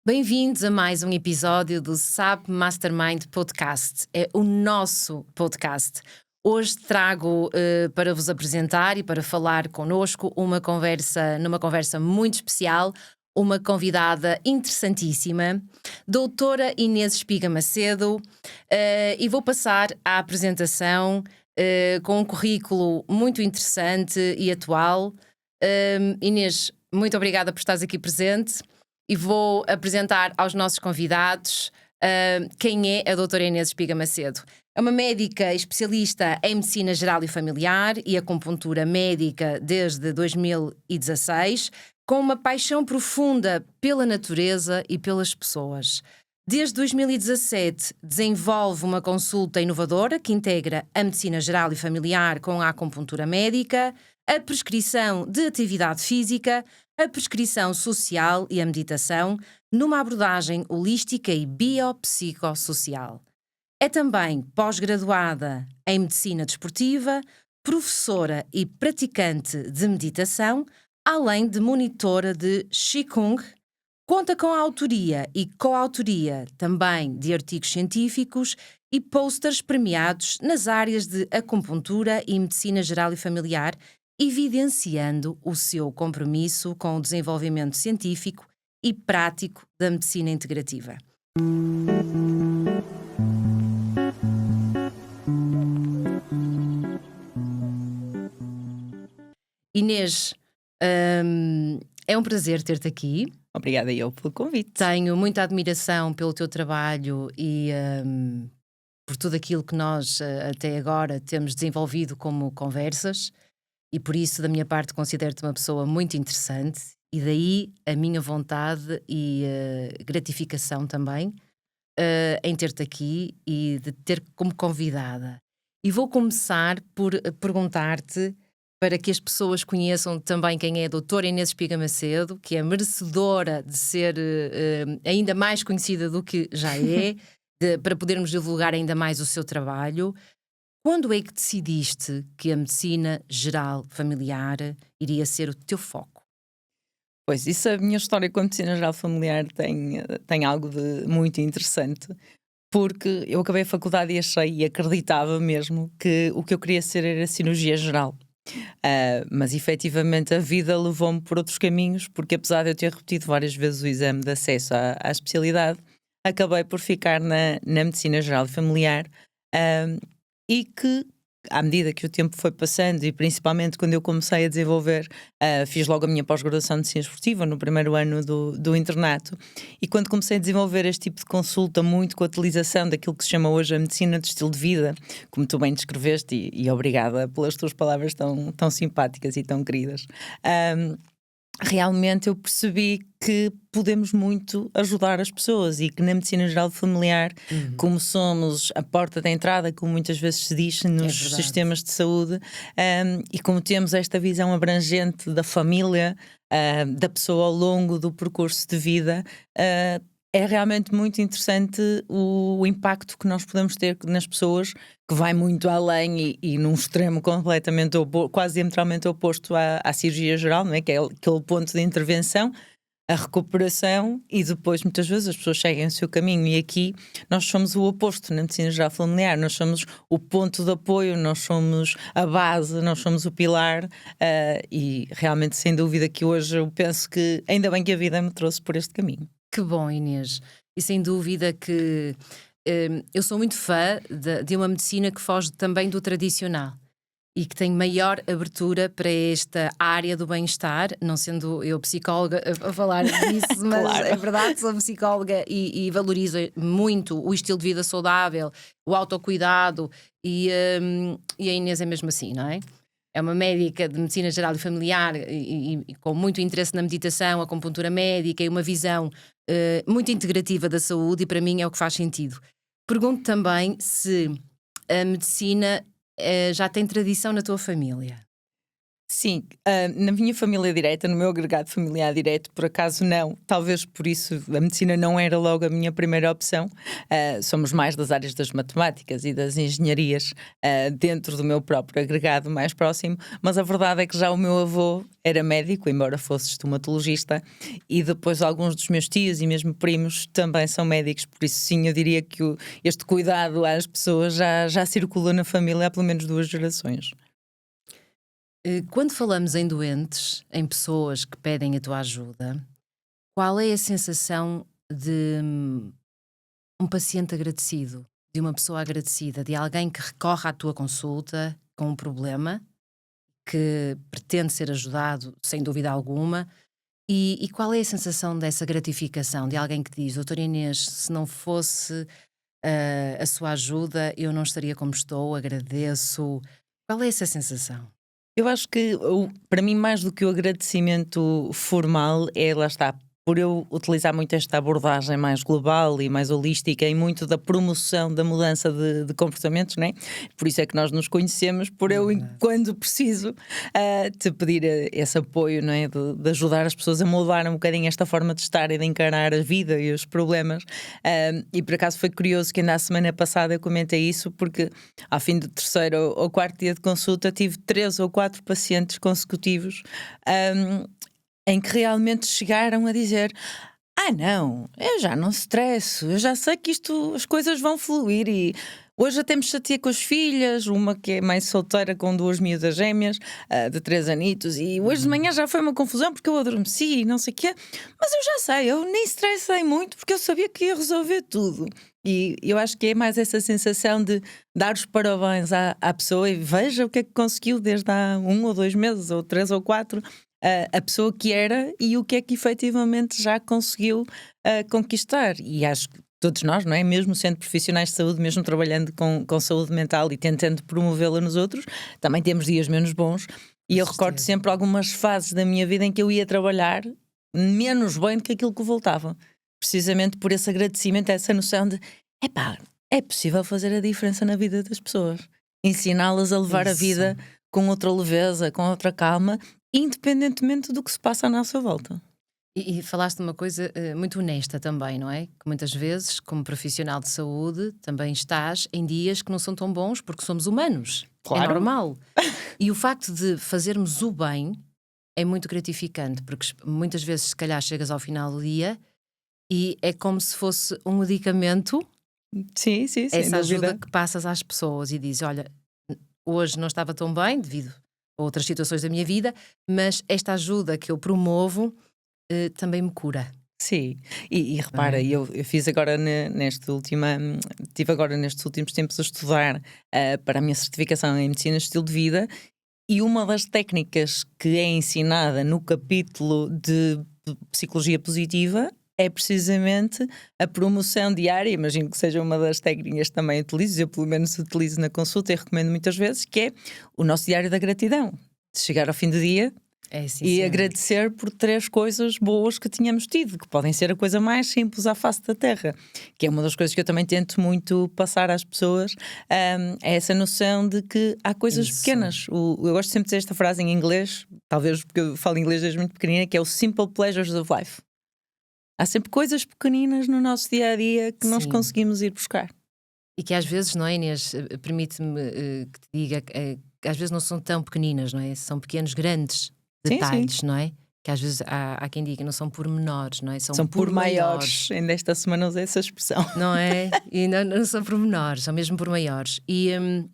Bem-vindos a mais um episódio do SAP Mastermind Podcast. É o nosso podcast. Hoje trago para vos apresentar e para falar connosco numa conversa muito especial, uma convidada interessantíssima, doutora Inês Espiga Macedo, e vou passar à apresentação com um currículo muito interessante e atual. Inês, muito obrigada por estares aqui presente. E vou apresentar aos nossos convidados quem é a doutora Inês Espiga Macedo. É uma médica especialista em medicina geral e familiar e acupuntura médica desde 2016, com uma paixão profunda pela natureza e pelas pessoas. Desde 2017 desenvolve uma consulta inovadora que integra a medicina geral e familiar com a acupuntura médica, a prescrição de atividade física, a prescrição social e a meditação numa abordagem holística e biopsicossocial. É também pós-graduada em medicina desportiva, professora e praticante de meditação, além de monitora de Qigong. Conta com a autoria e coautoria também de artigos científicos e posters premiados nas áreas de acupuntura e medicina geral e familiar, evidenciando o seu compromisso com o desenvolvimento científico e prático da medicina integrativa. Inês, é um prazer ter-te aqui. Obrigada eu pelo convite. Tenho muita admiração pelo teu trabalho e por tudo aquilo que nós até agora temos desenvolvido como conversas. E por isso, da minha parte, considero-te uma pessoa muito interessante e daí a minha vontade e gratificação também em ter-te aqui e de ter como convidada. E vou começar por perguntar-te, para que as pessoas conheçam também quem é a doutora Inês Espiga Macedo, que é merecedora de ser ainda mais conhecida do que já é, para podermos divulgar ainda mais o seu trabalho. Quando é que decidiste que a medicina geral familiar iria ser o teu foco? Pois, isso, a minha história com a medicina geral familiar tem algo de muito interessante, porque eu acabei a faculdade e achei e acreditava mesmo que o que eu queria ser era cirurgia geral. Mas efetivamente a vida levou-me por outros caminhos, porque apesar de eu ter repetido várias vezes o exame de acesso à especialidade, acabei por ficar na medicina geral e familiar. E que, à medida que o tempo foi passando, e principalmente quando eu comecei a desenvolver, fiz logo a minha pós-graduação de ciência esportiva no primeiro ano do internato, e quando comecei a desenvolver este tipo de consulta muito com a utilização daquilo que se chama hoje a medicina de estilo de vida, como tu bem descreveste, e obrigada pelas tuas palavras tão simpáticas e tão queridas, realmente eu percebi que podemos muito ajudar as pessoas e que na medicina geral familiar, como somos a porta de entrada, como muitas vezes se diz nos sistemas de saúde, e como temos esta visão abrangente da família, da pessoa ao longo do percurso de vida, é realmente muito interessante o impacto que nós podemos ter nas pessoas, que vai muito além e num extremo completamente quase diametralmente oposto à cirurgia geral, não é? Que é aquele ponto de intervenção, a recuperação, e depois muitas vezes as pessoas seguem o seu caminho, e aqui nós somos o oposto na medicina geral familiar, nós somos o ponto de apoio, nós somos a base, nós somos o pilar, e realmente sem dúvida que hoje eu penso que ainda bem que a vida me trouxe por este caminho. Que bom, Inês. E sem dúvida que eu sou muito fã de uma medicina que foge também do tradicional e que tem maior abertura para esta área do bem-estar, não sendo eu psicóloga a falar disso, mas Claro. é verdade, sou psicóloga e valorizo muito o estilo de vida saudável, o autocuidado e a Inês é mesmo assim, não é? É uma médica de medicina geral e familiar e com muito interesse na meditação, acupuntura médica e uma visão muito integrativa da saúde, e para mim é o que faz sentido. Pergunto também se a medicina já tem tradição na tua família. Sim, na minha família direta, no meu agregado familiar direto, por acaso não, talvez por isso a medicina não era logo a minha primeira opção. Somos mais das áreas das matemáticas e das engenharias dentro do meu próprio agregado mais próximo, mas a verdade é que já o meu avô era médico, embora fosse estomatologista, e depois alguns dos meus tios e mesmo primos também são médicos, por isso sim, eu diria que este cuidado às pessoas já circula na família há pelo menos 2 gerações. Quando falamos em doentes, em pessoas que pedem a tua ajuda, qual é a sensação de um paciente agradecido, de uma pessoa agradecida, de alguém que recorre à tua consulta com um problema, que pretende ser ajudado, sem dúvida alguma, e qual é a sensação dessa gratificação, de alguém que diz: Doutora Inês, se não fosse a sua ajuda, eu não estaria como estou, agradeço. Qual é essa sensação? Eu acho que, para mim, mais do que o agradecimento formal, lá está, por eu utilizar muito esta abordagem mais global e mais holística e muito da promoção da mudança de comportamentos, né? Por isso é que nós nos conhecemos, por eu, Verdade. quando preciso, te pedir esse apoio, não é? De ajudar as pessoas a mudar um bocadinho esta forma de estar e de encarar a vida e os problemas. E por acaso foi curioso que ainda a semana passada eu comentei isso, porque ao fim do terceiro ou quarto dia de consulta tive 3 ou 4 pacientes consecutivos em que realmente chegaram a dizer: não, eu já não estresso, eu já sei que as coisas vão fluir e hoje até me chateei com as filhas, uma que é mais solteira com 2 miúdas gêmeas, de 3 anitos, e hoje de manhã já foi uma confusão porque eu adormeci e não sei o quê, mas eu já sei, eu nem estressei muito porque eu sabia que ia resolver tudo. E eu acho que é mais essa sensação de dar os parabéns à pessoa e veja o que é que conseguiu desde há 1 ou 2 meses, ou 3 ou 4, a pessoa que era e o que é que efetivamente já conseguiu conquistar. E acho que todos nós, não é? Mesmo sendo profissionais de saúde, mesmo trabalhando com saúde mental e tentando promovê-la nos outros, também temos dias menos bons. E Com eu recordo certeza. sempre algumas fases da minha vida em que eu ia trabalhar menos bem do que aquilo que voltava. Precisamente por esse agradecimento, essa noção de: epá, é possível fazer a diferença na vida das pessoas. Ensiná-las a levar a Isso. vida com outra leveza, com outra calma, independentemente do que se passa à nossa volta. E falaste de uma coisa muito honesta também, não é? Que muitas vezes, como profissional de saúde, também estás em dias que não são tão bons porque somos humanos. É Claro. normal. E o facto de fazermos o bem é muito gratificante, porque muitas vezes, se calhar, chegas ao final do dia e é como se fosse um medicamento, Sim, sim, sem essa ajuda dúvida. que passas às pessoas e dizes: Olha, hoje não estava tão bem devido a outras situações da minha vida, mas esta ajuda que eu promovo também me cura. Sim, e Não repara, é? eu fiz agora neste última, tive agora nestes últimos tempos a estudar para a minha certificação em medicina de estilo de vida, e uma das técnicas que é ensinada no capítulo de psicologia positiva é precisamente a promoção diária. Imagino que seja uma das técnicas que também utilizo, eu pelo menos utilizo na consulta e recomendo muitas vezes, que é o nosso diário da gratidão. De chegar ao fim do dia É sim, e senhora. agradecer por 3 coisas boas que tínhamos tido, que podem ser a coisa mais simples à face da Terra, que é uma das coisas que eu também tento muito passar às pessoas, é essa noção de que há coisas Isso. pequenas. Eu gosto sempre de dizer esta frase em inglês, talvez porque eu falo inglês desde muito pequenina, que é o simple pleasures of life. Há sempre coisas pequeninas no nosso dia a dia que nós Sim. conseguimos ir buscar. E que às vezes, não é, Inês? Permite-me que te diga que às vezes não são tão pequeninas, não é? São pequenos, grandes Sim, sim. detalhes, não é? Que às vezes há quem diga que não são pormenores, não é? São São por por maiores. maiores, Ainda esta semana usei essa expressão. não é? E não são pormenores, são mesmo por maiores. E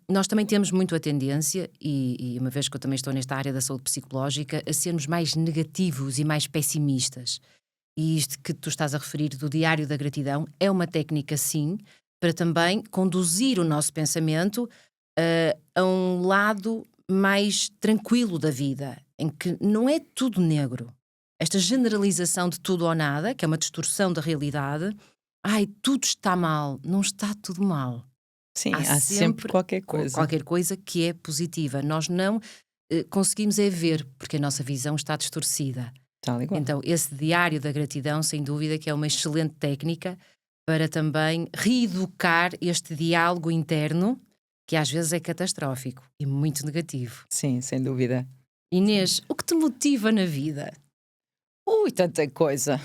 nós também temos muito a tendência, e uma vez que eu também estou nesta área da saúde psicológica, a sermos mais negativos e mais pessimistas. E isto que tu estás a referir do diário da gratidão é uma técnica, sim, para também conduzir o nosso pensamento a um lado mais tranquilo da vida, em que não é tudo negro. Esta generalização de tudo ou nada, que é uma distorção da realidade, ai, tudo está mal, não está tudo mal. Há Sim, há sempre sempre qualquer coisa. qualquer coisa que é positiva. Nós não conseguimos é ver, porque a nossa visão está distorcida. Tal igual. Então, esse diário da gratidão, sem dúvida, que é uma excelente técnica para também reeducar este diálogo interno, que às vezes é catastrófico e muito negativo. Sim, sem dúvida. Inês, o que te motiva na vida? Ui, tanta coisa.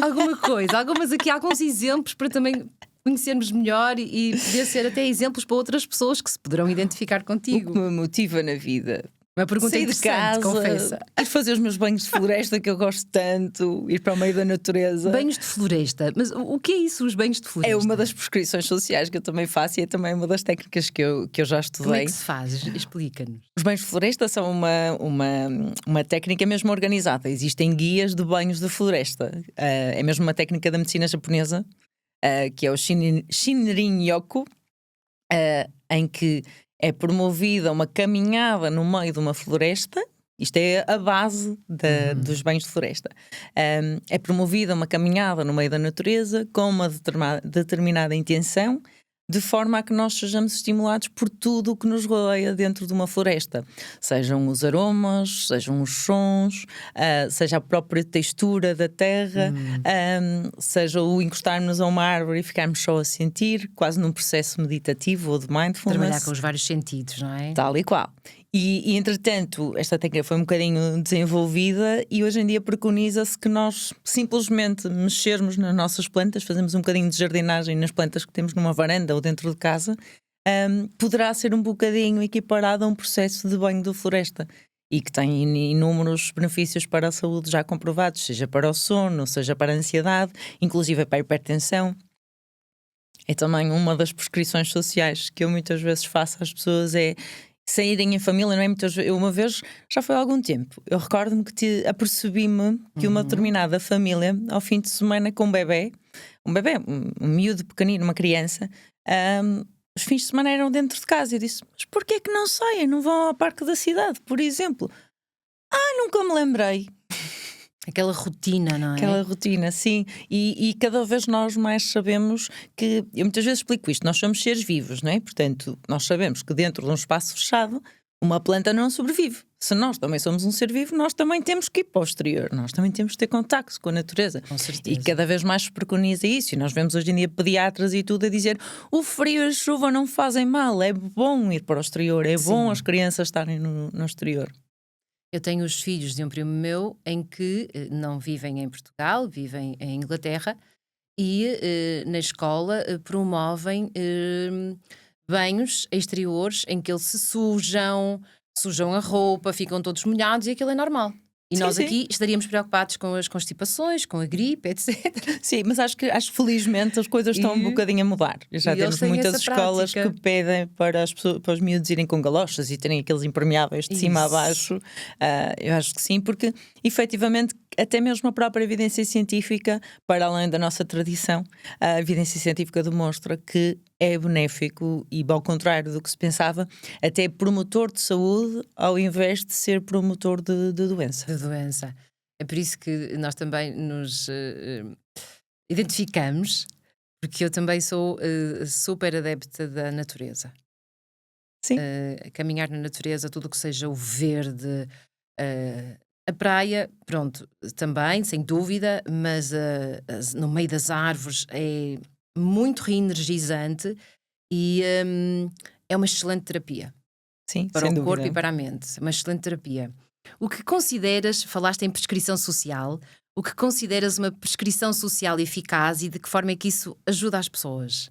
Alguma coisa, alguns exemplos para também conhecermos melhor e poder ser até exemplos para outras pessoas que se poderão identificar O contigo. que me motiva na vida? Uma pergunta Sair de interessante, casa, confessa. ir fazer os meus banhos de floresta que eu gosto tanto, ir para o meio da natureza. Banhos de floresta. Mas o que é isso, os banhos de floresta? É uma das prescrições sociais que eu também faço e é também uma das técnicas que eu já estudei. Como é que se faz? Explica-nos. Os banhos de floresta são uma técnica mesmo organizada. Existem guias de banhos de floresta. É mesmo uma técnica da medicina japonesa, que é o Shinrin-yoku, em que é promovida uma caminhada no meio de uma floresta. Isto é a base dos banhos de floresta. É promovida uma caminhada no meio da natureza com uma determinada intenção, de forma a que nós sejamos estimulados por tudo o que nos rodeia dentro de uma floresta. Sejam os aromas, sejam os sons, seja a própria textura da terra, seja o encostarmos a uma árvore e ficarmos só a sentir, quase num processo meditativo ou de mindfulness. Trabalhar com os vários sentidos, não é? Tal e qual. E entretanto, esta técnica foi um bocadinho desenvolvida e hoje em dia preconiza-se que nós simplesmente mexermos nas nossas plantas, fazemos um bocadinho de jardinagem nas plantas que temos numa varanda ou dentro de casa, poderá ser um bocadinho equiparado a um processo de banho de floresta e que tem inúmeros benefícios para a saúde já comprovados, seja para o sono, seja para a ansiedade, inclusive para a hipertensão. É também uma das prescrições sociais que eu muitas vezes faço às pessoas, é saírem em família, não é? Muitas vezes, uma vez, já foi há algum tempo, eu recordo-me que apercebi-me que uma determinada família, ao fim de semana com um bebê, um miúdo pequenino, uma criança, os fins de semana eram dentro de casa. Eu disse, mas porquê é que não saem? Não vão ao parque da cidade, por exemplo? Nunca me lembrei. Aquela rotina, não é? Aquela rotina, sim. E cada vez nós mais sabemos que, eu muitas vezes explico isto, nós somos seres vivos, não é? Portanto, nós sabemos que dentro de um espaço fechado, uma planta não sobrevive. Se nós também somos um ser vivo, nós também temos que ir para o exterior, nós também temos que ter contacto com a natureza. Com certeza. E cada vez mais se preconiza isso. E nós vemos hoje em dia pediatras e tudo a dizer: o frio e a chuva não fazem mal, é bom ir para o exterior, é bom as crianças estarem no exterior. Eu tenho os filhos de um primo meu em que não vivem em Portugal, vivem em Inglaterra e na escola promovem banhos exteriores em que eles se sujam a roupa, ficam todos molhados e aquilo é normal. E nós aqui estaríamos preocupados com as constipações, com a gripe, etc. Sim, mas acho que felizmente as coisas estão um bocadinho a mudar. Já temos muitas escolas que pedem para os miúdos irem com galochas e terem aqueles impermeáveis de cima a baixo. Eu acho que sim, porque efetivamente até mesmo a própria evidência científica, para além da nossa tradição, a evidência científica demonstra que é benéfico e, ao contrário do que se pensava, até é promotor de saúde ao invés de ser promotor de doença. De doença. É por isso que nós também nos identificamos, porque eu também sou super adepta da natureza. Sim. Caminhar na natureza, tudo o que seja o verde, a praia, pronto, também, sem dúvida, mas no meio das árvores é muito reenergizante e é uma excelente terapia. Sim, para o sem corpo dúvida. e para a mente. Uma excelente terapia. O que consideras, falaste em prescrição social, o que consideras uma prescrição social eficaz e de que forma é que isso ajuda as pessoas?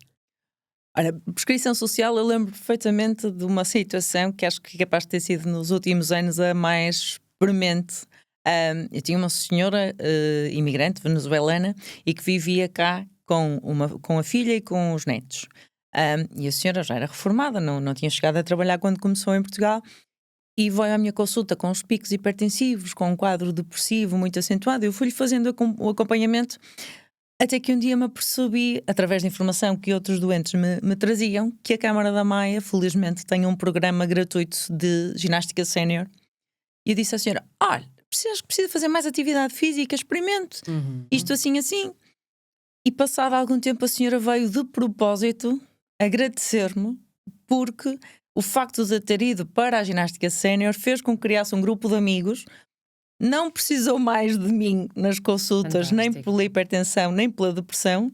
Olha, prescrição social, eu lembro perfeitamente de uma situação que acho que é capaz de ter sido nos últimos anos a mais premente. Eu tinha uma senhora imigrante venezuelana e que vivia cá com a filha e com os netos. E a senhora já era reformada, não tinha chegado a trabalhar quando começou em Portugal e veio à minha consulta com os picos hipertensivos, com um quadro depressivo muito acentuado. Eu fui-lhe fazendo o acompanhamento até que um dia me apercebi, através da informação que outros doentes me traziam, que a Câmara da Maia, felizmente, tem um programa gratuito de ginástica sénior. E eu disse à senhora, olha, precisa fazer mais atividade física, experimente isto assim. E passado algum tempo a senhora veio de propósito agradecer-me porque o facto de ter ido para a ginástica sénior fez com que criasse um grupo de amigos, não precisou mais de mim nas consultas, Fantástico. nem pela hipertensão, nem pela depressão,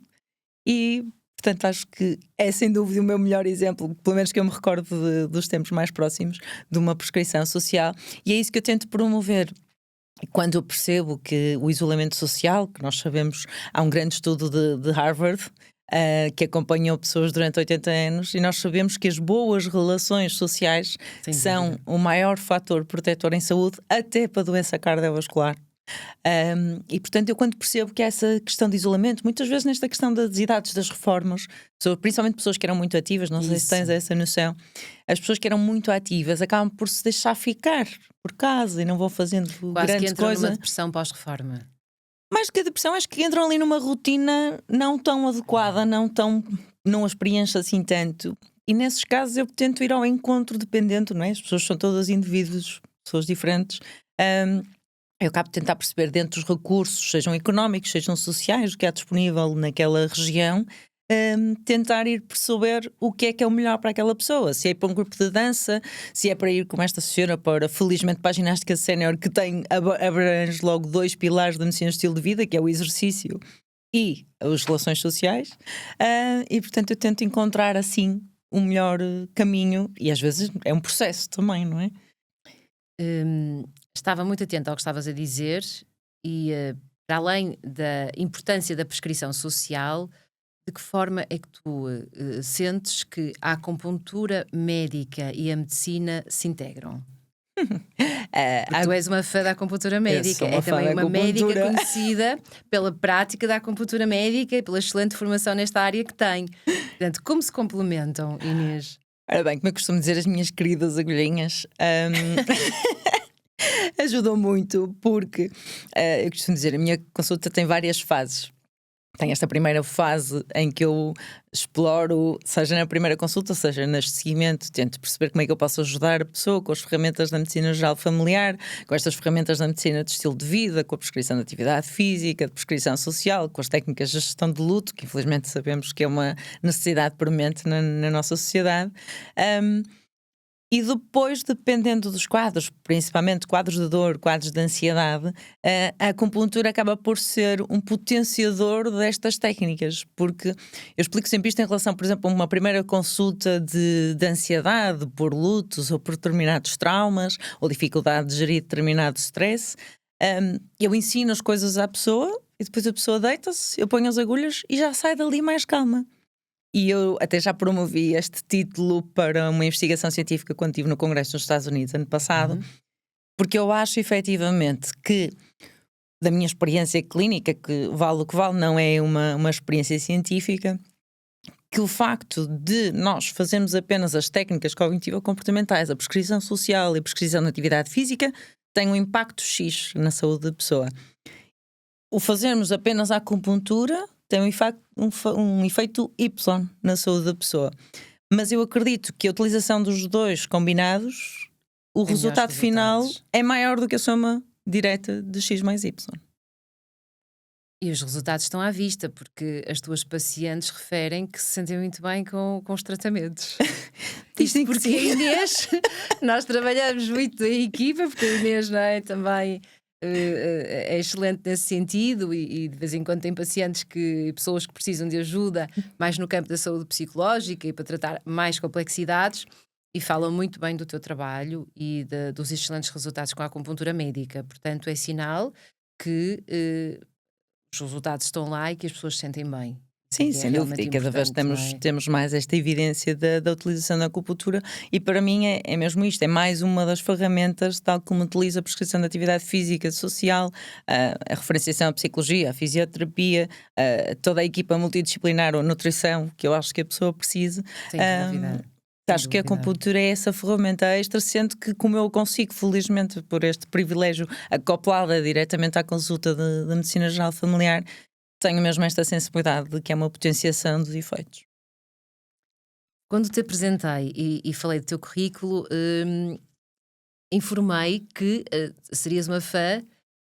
e Portanto, acho que é sem dúvida o meu melhor exemplo, pelo menos que eu me recordo dos tempos mais próximos, de uma prescrição social. E é isso que eu tento promover. Quando eu percebo que o isolamento social, que nós sabemos, há um grande estudo de Harvard, que acompanhou pessoas durante 80 anos, e nós sabemos que as boas relações sociais são o maior fator protetor em saúde, até para a doença cardiovascular. E portanto eu quando percebo que essa questão de isolamento, muitas vezes nesta questão das idades das reformas, principalmente pessoas que eram muito ativas, não sei se tens essa noção, as pessoas que eram muito ativas acabam por se deixar ficar por casa e não vão fazendo quase grande que entram coisa. numa depressão pós-reforma. Mais do que a depressão, acho que entram ali numa rotina não tão adequada, não as preenche assim tanto. E nesses casos eu tento ir ao encontro, dependendo, não é? As pessoas são todas indivíduos, pessoas diferentes. Eu acabo de tentar perceber dentro dos recursos, sejam económicos, sejam sociais, o que há disponível naquela região, tentar ir perceber o que é o melhor para aquela pessoa. Se é para um grupo de dança, se é para ir como esta senhora para, felizmente, para a ginástica sénior, que abrange logo 2 pilares da medicina do estilo de vida, que é o exercício e as relações sociais. E, portanto, eu tento encontrar, assim, o melhor caminho. E, às vezes, é um processo também, não é? Estava muito atenta ao que estavas a dizer e, para além da importância da prescrição social, de que forma é que tu sentes que a acupuntura médica e a medicina se integram? Porque tu és uma fã da acupuntura médica, é também uma médica conhecida pela prática da acupuntura médica e pela excelente formação nesta área que tem. Portanto, como se complementam, Inês? Ora bem, como eu costumo dizer, as minhas queridas agulhinhas ajudam muito, porque eu costumo dizer, a minha consulta tem várias fases. Tem esta primeira fase em que eu exploro, seja na primeira consulta, seja neste seguimento, tento perceber como é que eu posso ajudar a pessoa com as ferramentas da medicina geral familiar, com estas ferramentas da medicina de estilo de vida, com a prescrição de atividade física, de prescrição social, com as técnicas de gestão de luto, que infelizmente sabemos que é uma necessidade premente na nossa sociedade. E depois, dependendo dos quadros, principalmente quadros de dor, quadros de ansiedade, a acupuntura acaba por ser um potenciador destas técnicas, porque eu explico sempre isto em relação, por exemplo, a uma primeira consulta de ansiedade por lutos ou por determinados traumas ou dificuldade de gerir determinado stress. Eu ensino as coisas à pessoa e depois a pessoa deita-se, eu ponho as agulhas e já sai dali mais calma. E eu até já promovi este título para uma investigação científica quando estive no Congresso nos Estados Unidos ano passado, porque eu acho efetivamente que, da minha experiência clínica, que vale o que vale, não é uma experiência científica, que o facto de nós fazermos apenas as técnicas cognitivo-comportamentais, a prescrição social e a prescrição de atividade física, tem um impacto X na saúde da pessoa. O fazermos apenas a acupuntura tem um efeito Y na saúde da pessoa. Mas eu acredito que a utilização dos dois combinados, o resultado final é maior do que a soma direta de X mais Y. E os resultados estão à vista, porque as tuas pacientes referem que se sentem muito bem com os tratamentos. Isto porque a Inês, nós trabalhamos muito em equipa, porque a Inês, não é, também é excelente nesse sentido e de vez em quando tem pessoas que precisam de ajuda mais no campo da saúde psicológica e para tratar mais complexidades, e falam muito bem do teu trabalho e dos excelentes resultados com a acupuntura médica. Portanto, é sinal que os resultados estão lá e que as pessoas se sentem bem. Sim, sem dúvida, e cada vez temos mais esta evidência da utilização da acupuntura, e para mim é mesmo isto, é mais uma das ferramentas, tal como utiliza a prescrição de atividade física, social, a referenciação à psicologia, a fisioterapia, toda a equipa multidisciplinar ou nutrição, que eu acho que a pessoa precisa. Sem dúvida. Acho que a acupuntura é essa ferramenta extra, sendo que, como eu consigo, felizmente, por este privilégio, acoplada diretamente à consulta da medicina geral familiar, tenho mesmo esta sensibilidade de que é uma potenciação dos efeitos. Quando te apresentei e falei do teu currículo, informei que serias uma fã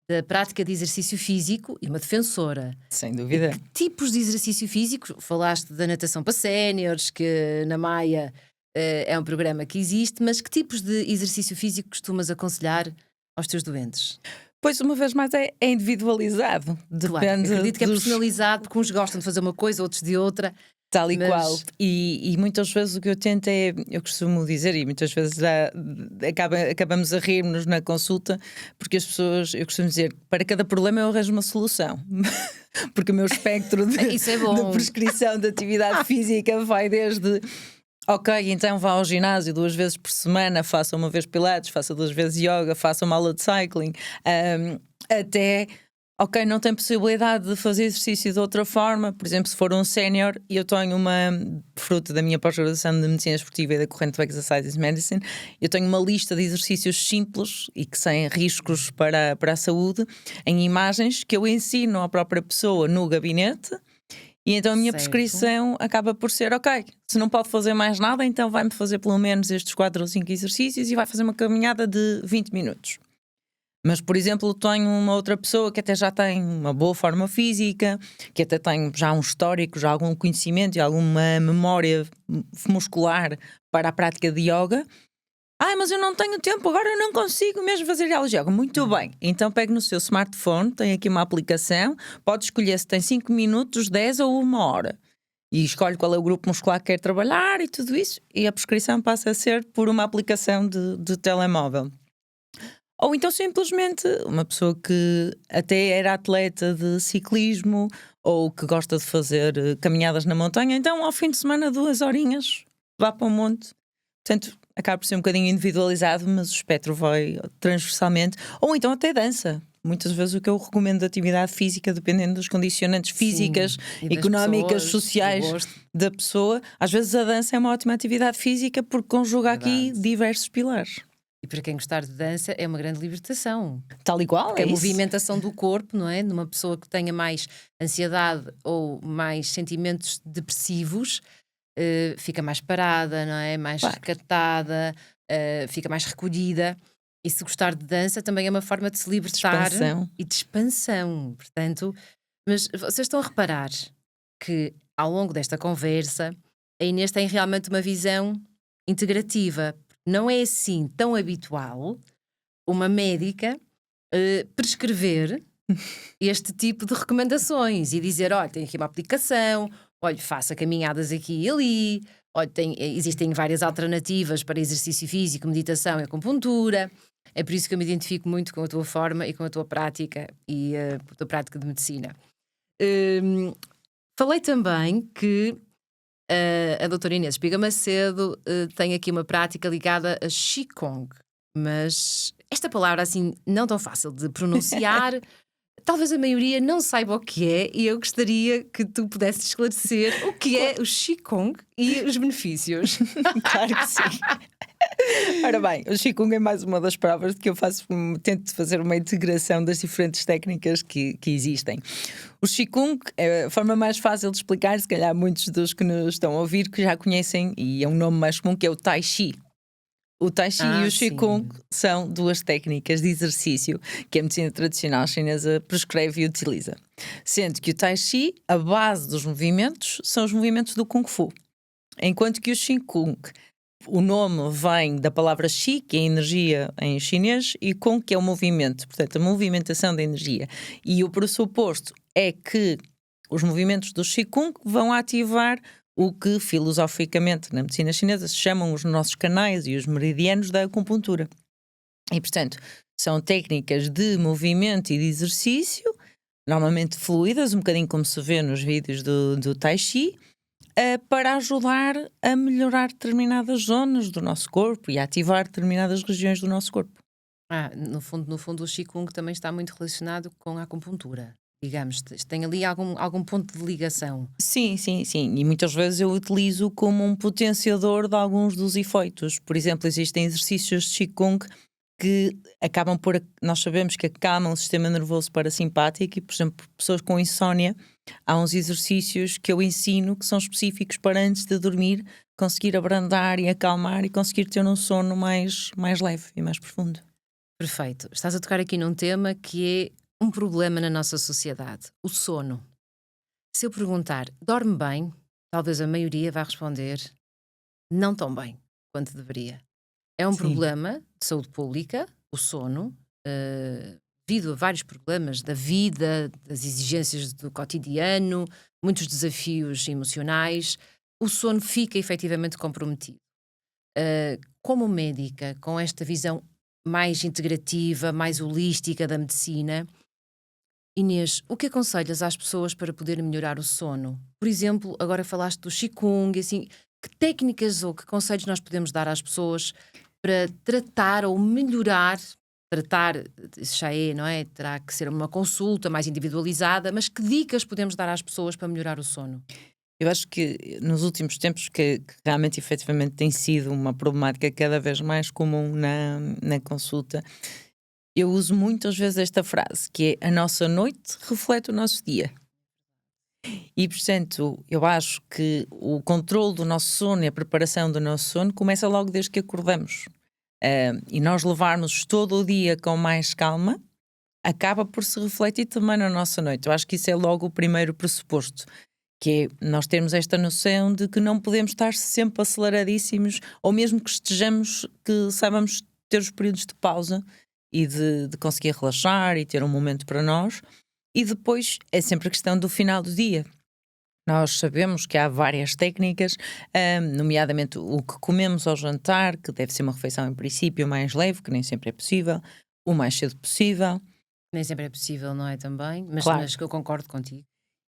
da prática de exercício físico e uma defensora. Sem dúvida. E que tipos de exercício físico? Falaste da natação para séniores, que na Maia é um programa que existe, mas que tipos de exercício físico costumas aconselhar aos teus doentes? Pois, uma vez mais, é individualizado. Claro, acredito que é personalizado, porque uns gostam de fazer uma coisa, outros de outra. Tal e qual. E muitas vezes o que eu tento é, eu costumo dizer, e muitas vezes acabamos a rir-nos na consulta, porque as pessoas, eu costumo dizer, para cada problema eu arranjo uma solução. Porque o meu espectro Isso é de bom. prescrição de atividade física vai desde... Ok, então vá ao ginásio 2 vezes por semana, faça uma vez pilates, faça 2 vezes yoga, faça uma aula de cycling, até, ok, não tem possibilidade de fazer exercício de outra forma. Por exemplo, se for um sénior, e eu tenho fruto da minha pós-graduação de Medicina Esportiva e da corrente do Exercise Medicine, eu tenho uma lista de exercícios simples e que sem riscos para a saúde, em imagens que eu ensino à própria pessoa no gabinete. E então a minha prescrição acaba por ser, ok, se não pode fazer mais nada, então vai-me fazer pelo menos estes 4 ou 5 exercícios e vai fazer uma caminhada de 20 minutos. Mas, por exemplo, tenho uma outra pessoa que até já tem uma boa forma física, que até tem já um histórico, já algum conhecimento e alguma memória muscular para a prática de yoga. Mas eu não tenho tempo, agora eu não consigo mesmo fazer aulas de yoga. Muito bem, então pegue no seu smartphone, tem aqui uma aplicação, pode escolher se tem 5 minutos, 10 ou 1 hora. E escolhe qual é o grupo muscular que quer trabalhar e tudo isso, e a prescrição passa a ser por uma aplicação de telemóvel. Ou então simplesmente uma pessoa que até era atleta de ciclismo ou que gosta de fazer caminhadas na montanha, então ao fim de semana 2 horinhas, vá para o monte. Portanto, acaba por ser um bocadinho individualizado, mas o espectro vai transversalmente. Ou então até dança. Muitas vezes o que eu recomendo de atividade física, dependendo das condicionantes físicas, económicas, pessoas, sociais da pessoa. Às vezes a dança é uma ótima atividade física porque conjuga aqui diversos pilares. E para quem gostar de dança é uma grande libertação. Tal e qual, porque é a movimentação do corpo, não é? Numa pessoa que tenha mais ansiedade ou mais sentimentos depressivos, fica mais parada, não é? Mais recatada, fica mais recolhida. E se gostar de dança também é uma forma de se libertar e de expansão. Portanto, mas vocês estão a reparar que ao longo desta conversa a Inês tem realmente uma visão integrativa. Não é assim tão habitual uma médica prescrever este tipo de recomendações e dizer, olha, tem aqui uma aplicação, olha, faça caminhadas aqui e ali, olha, existem várias alternativas para exercício físico, meditação e acupuntura. É por isso que eu me identifico muito com a tua forma e com a tua prática e a tua prática de medicina. Falei também que a doutora Inês Espiga Macedo tem aqui uma prática ligada a Qigong, mas esta palavra assim não tão fácil de pronunciar, talvez a maioria não saiba o que é, e eu gostaria que tu pudesses esclarecer o que é o Qigong e os benefícios. Claro que sim. Ora bem, o Qigong é mais uma das provas de que eu tento fazer uma integração das diferentes técnicas que existem. O Qigong é a forma mais fácil de explicar, se calhar muitos dos que nos estão a ouvir que já conhecem, e é um nome mais comum, que é o Tai Chi. O Tai Chi e o Qigong são 2 técnicas de exercício que a medicina tradicional chinesa prescreve e utiliza. Sendo que o Tai Chi, a base dos movimentos, são os movimentos do Kung Fu. Enquanto que o Qigong, o nome vem da palavra Qi, que é energia em chinês, e Kong, que é o movimento, portanto a movimentação da energia. E o pressuposto é que os movimentos do Qigong vão ativar o que filosoficamente na medicina chinesa se chamam os nossos canais e os meridianos da acupuntura. E portanto são técnicas de movimento e de exercício, normalmente fluidas, um bocadinho como se vê nos vídeos do Tai Chi, para ajudar a melhorar determinadas zonas do nosso corpo e a ativar determinadas regiões do nosso corpo. No fundo o Qigong também está muito relacionado com a acupuntura. Digamos, tem ali algum ponto de ligação. Sim. E muitas vezes eu utilizo como um potenciador de alguns dos efeitos. Por exemplo, existem exercícios de Qigong que acabam por... Nós sabemos que acalmam o sistema nervoso parasimpático e, por exemplo, pessoas com insónia, há uns exercícios que eu ensino que são específicos para antes de dormir conseguir abrandar e acalmar e conseguir ter um sono mais leve e mais profundo. Perfeito. Estás a tocar aqui num tema que é um problema na nossa sociedade, o sono. Se eu perguntar, dorme bem? Talvez a maioria vá responder, não tão bem quanto deveria. É um problema de saúde pública, o sono, devido a vários problemas da vida, das exigências do cotidiano, muitos desafios emocionais, o sono fica efetivamente comprometido. Como médica, com esta visão mais integrativa, mais holística da medicina, Inês, o que aconselhas às pessoas para poderem melhorar o sono? Por exemplo, agora falaste do Qigong, assim, que técnicas ou que conselhos nós podemos dar às pessoas para tratar ou melhorar, isso já é, não é? Terá que ser uma consulta mais individualizada, mas que dicas podemos dar às pessoas para melhorar o sono? Eu acho que nos últimos tempos que realmente efetivamente tem sido uma problemática cada vez mais comum na consulta, eu uso muitas vezes esta frase, que é: a nossa noite reflete o nosso dia. E, portanto, eu acho que o controle do nosso sono e a preparação do nosso sono começa logo desde que acordamos. E nós levarmos todo o dia com mais calma acaba por se refletir também na nossa noite. Eu acho que isso é logo o primeiro pressuposto, que é nós termos esta noção de que não podemos estar sempre aceleradíssimos, ou mesmo que estejamos, que saibamos ter os períodos de pausa e de conseguir relaxar e ter um momento para nós. E depois é sempre a questão do final do dia. Nós sabemos que há várias técnicas, nomeadamente o que comemos ao jantar, que deve ser uma refeição em princípio mais leve, que nem sempre é possível, o mais cedo possível. Nem sempre é possível, não é também? Mas, Claro. mas que eu concordo contigo.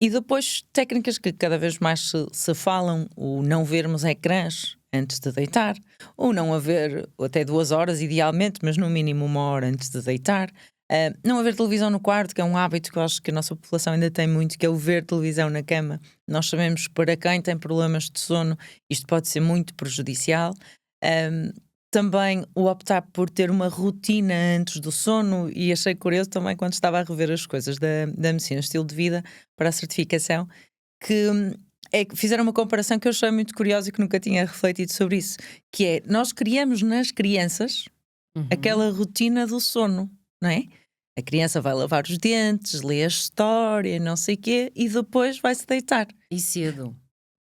E depois técnicas que cada vez mais se falam, o não vermos ecrãs antes de deitar, ou não haver até 2 horas idealmente, mas no mínimo 1 hora antes de deitar. Não haver televisão no quarto, que é um hábito que eu acho que a nossa população ainda tem muito, que é o ver televisão na cama. Nós sabemos que para quem tem problemas de sono isto pode ser muito prejudicial. Também o optar por ter uma rotina antes do sono, e achei curioso também quando estava a rever as coisas da medicina estilo de vida para a certificação, que fizeram uma comparação que eu achei muito curiosa e que nunca tinha refletido sobre isso, que é, nós criamos nas crianças aquela rotina do sono, não é? A criança vai lavar os dentes, lê a história, não sei o quê, e depois vai-se deitar. E cedo.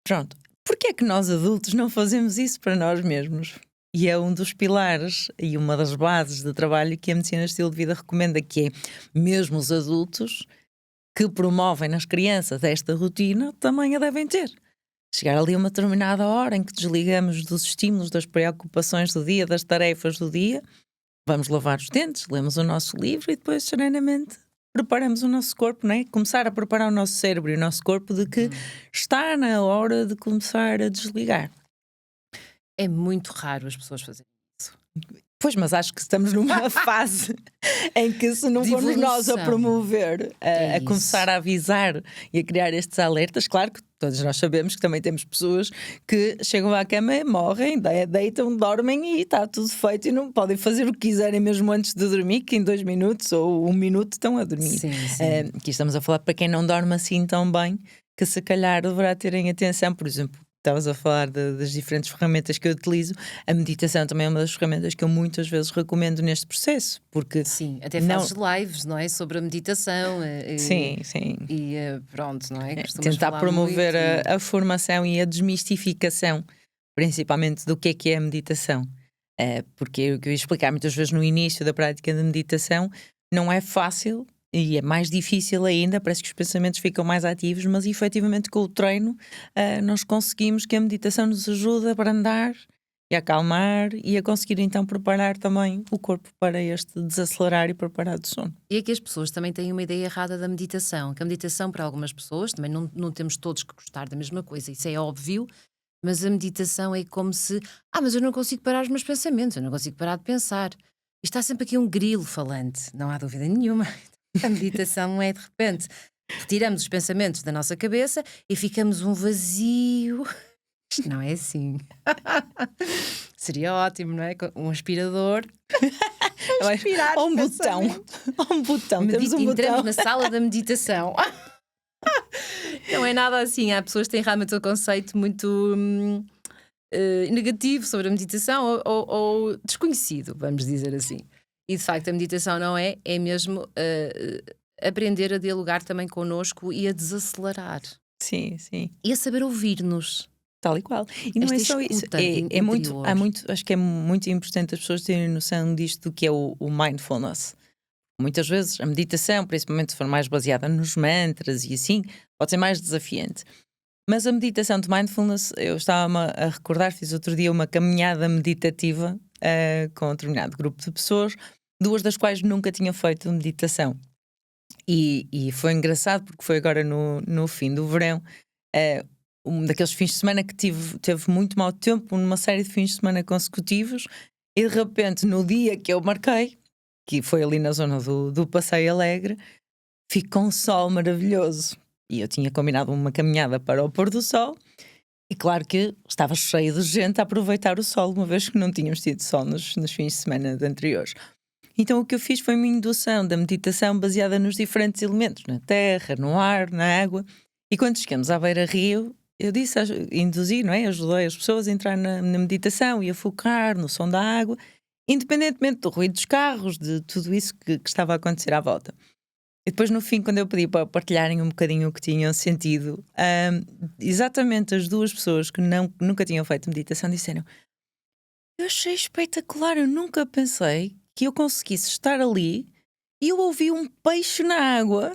Pronto. Porquê é que nós adultos não fazemos isso para nós mesmos? E é um dos pilares e uma das bases de trabalho que a medicina estilo de vida recomenda, que é mesmo os adultos que promovem nas crianças esta rotina também a devem ter. Chegar ali a uma determinada hora em que desligamos dos estímulos, das preocupações do dia, das tarefas do dia, vamos lavar os dentes, lemos o nosso livro e depois serenamente preparamos o nosso corpo, não é? Começar a preparar o nosso cérebro e o nosso corpo de que está na hora de começar a desligar. É muito raro as pessoas fazerem isso. Pois, mas acho que estamos numa fase em que, se não De formos nós a evolução. promover, É a isso. começar a avisar e a criar estes alertas, claro que todos nós sabemos que também temos pessoas que chegam à cama, morrem, deitam, dormem e está tudo feito e não podem fazer o que quiserem mesmo antes de dormir, que em 2 minutos ou 1 minuto estão a dormir. Sim. Aqui estamos a falar para quem não dorme assim tão bem, que se calhar deverá terem atenção. Por exemplo, estavas a falar das diferentes ferramentas que eu utilizo. A meditação também é uma das ferramentas que eu muitas vezes recomendo neste processo, porque Sim, até fazes lives, não é? Sobre a meditação. sim. E pronto, não é? Costumas Tentar falar promover muito a formação e a desmistificação, principalmente do que é a meditação. Porque o que eu ia explicar muitas vezes no início da prática da meditação não é fácil e é mais difícil ainda, parece que os pensamentos ficam mais ativos, mas efetivamente com o treino nós conseguimos que a meditação nos ajude a abrandar e a acalmar e a conseguir então preparar também o corpo para este desacelerar e preparar do sono. E é que as pessoas também têm uma ideia errada da meditação, que a meditação para algumas pessoas, também não temos todos que gostar da mesma coisa, isso é óbvio, mas a meditação é como se, mas eu não consigo parar os meus pensamentos, eu não consigo parar de pensar. E está sempre aqui um grilo falante, não há dúvida nenhuma. A meditação não é de repente. Retiramos os pensamentos da nossa cabeça e ficamos um vazio. Isto não é assim. Seria ótimo, não é? Um aspirador. Aspirar Ou um botão. Um botão. Temos um Entramos botão. na sala da meditação. Não é nada assim. Há pessoas que têm realmente um conceito muito negativo sobre a meditação ou desconhecido, vamos dizer assim. E de facto a meditação não é mesmo aprender a dialogar também connosco e a desacelerar. Sim. E a saber ouvir-nos. Tal e qual. E não Esta é só isso. escuta Acho que é muito importante as pessoas terem noção disto, do que é o mindfulness. Muitas vezes a meditação, principalmente se for mais baseada nos mantras e assim, pode ser mais desafiante. Mas a meditação de mindfulness, eu estava-me a recordar, fiz outro dia uma caminhada meditativa com um determinado grupo de pessoas, 2 das quais nunca tinham feito meditação. E foi engraçado porque foi agora no fim do verão, um daqueles fins de semana que teve muito mau tempo, numa série de fins de semana consecutivos, e de repente, no dia que eu marquei, que foi ali na zona do Passeio Alegre, ficou um sol maravilhoso. E eu tinha combinado uma caminhada para o pôr do sol, e claro que estava cheio de gente a aproveitar o sol, uma vez que não tínhamos tido sol nos fins de semana anteriores. Então o que eu fiz foi uma indução da meditação baseada nos diferentes elementos, na terra, no ar, na água. E quando chegamos à beira-rio, eu disse, induzi, não é? Ajudei as pessoas a entrar na meditação e a focar no som da água, independentemente do ruído dos carros, de tudo isso que estava a acontecer à volta. E depois no fim, quando eu pedi para partilharem um bocadinho o que tinham sentido, exatamente as 2 pessoas que nunca tinham feito meditação disseram: eu achei espetacular, eu nunca pensei que eu conseguisse estar ali e eu ouvi um peixe na água,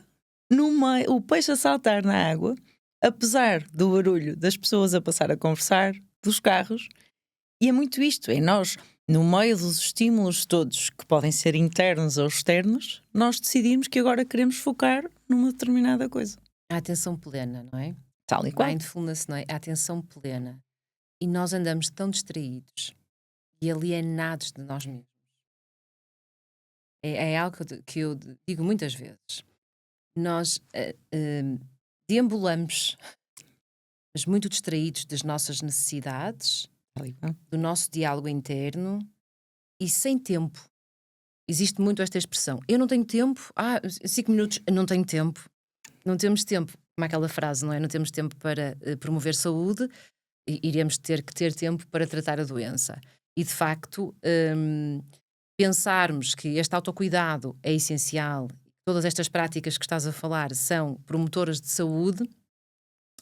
o peixe a saltar na água, apesar do barulho das pessoas a passar a conversar, dos carros. E é muito isto, é nós, no meio dos estímulos todos que podem ser internos ou externos, nós decidimos que agora queremos focar numa determinada coisa. A atenção plena, não é? Tal e qual. Mindfulness, não é? A atenção plena. E nós andamos tão distraídos e alienados de nós mesmos. É algo que eu digo muitas vezes. Nós deambulamos, mas muito distraídos das nossas necessidades, Tal e qual. do nosso diálogo interno e sem tempo. Existe muito esta expressão: eu não tenho tempo, 5 minutos, não tenho tempo. Não temos tempo, como aquela frase, não é? Não temos tempo para promover saúde, iremos ter que ter tempo para tratar a doença. E de facto, pensarmos que este autocuidado é essencial, todas estas práticas que estás a falar são promotoras de saúde,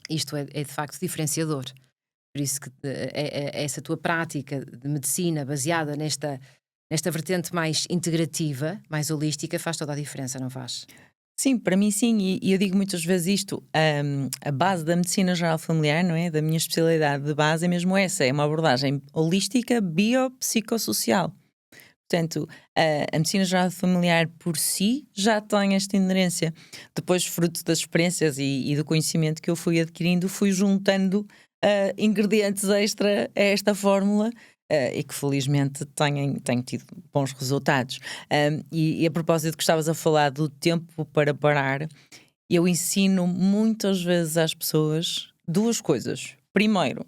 isto é de facto diferenciador. Por isso que essa tua prática de medicina baseada nesta vertente mais integrativa, mais holística, faz toda a diferença, não faz? Sim, para mim sim, e eu digo muitas vezes isto, a base da medicina geral familiar, não é? Da minha especialidade de base é mesmo essa, é uma abordagem holística biopsicossocial. Portanto, a medicina geral familiar por si já tem esta inerência. Depois, fruto das experiências e do conhecimento que eu fui adquirindo, fui juntando ingredientes extra a esta fórmula e que felizmente tenho tido bons resultados. E a propósito que estavas a falar do tempo para parar, eu ensino muitas vezes às pessoas 2 coisas. Primeiro,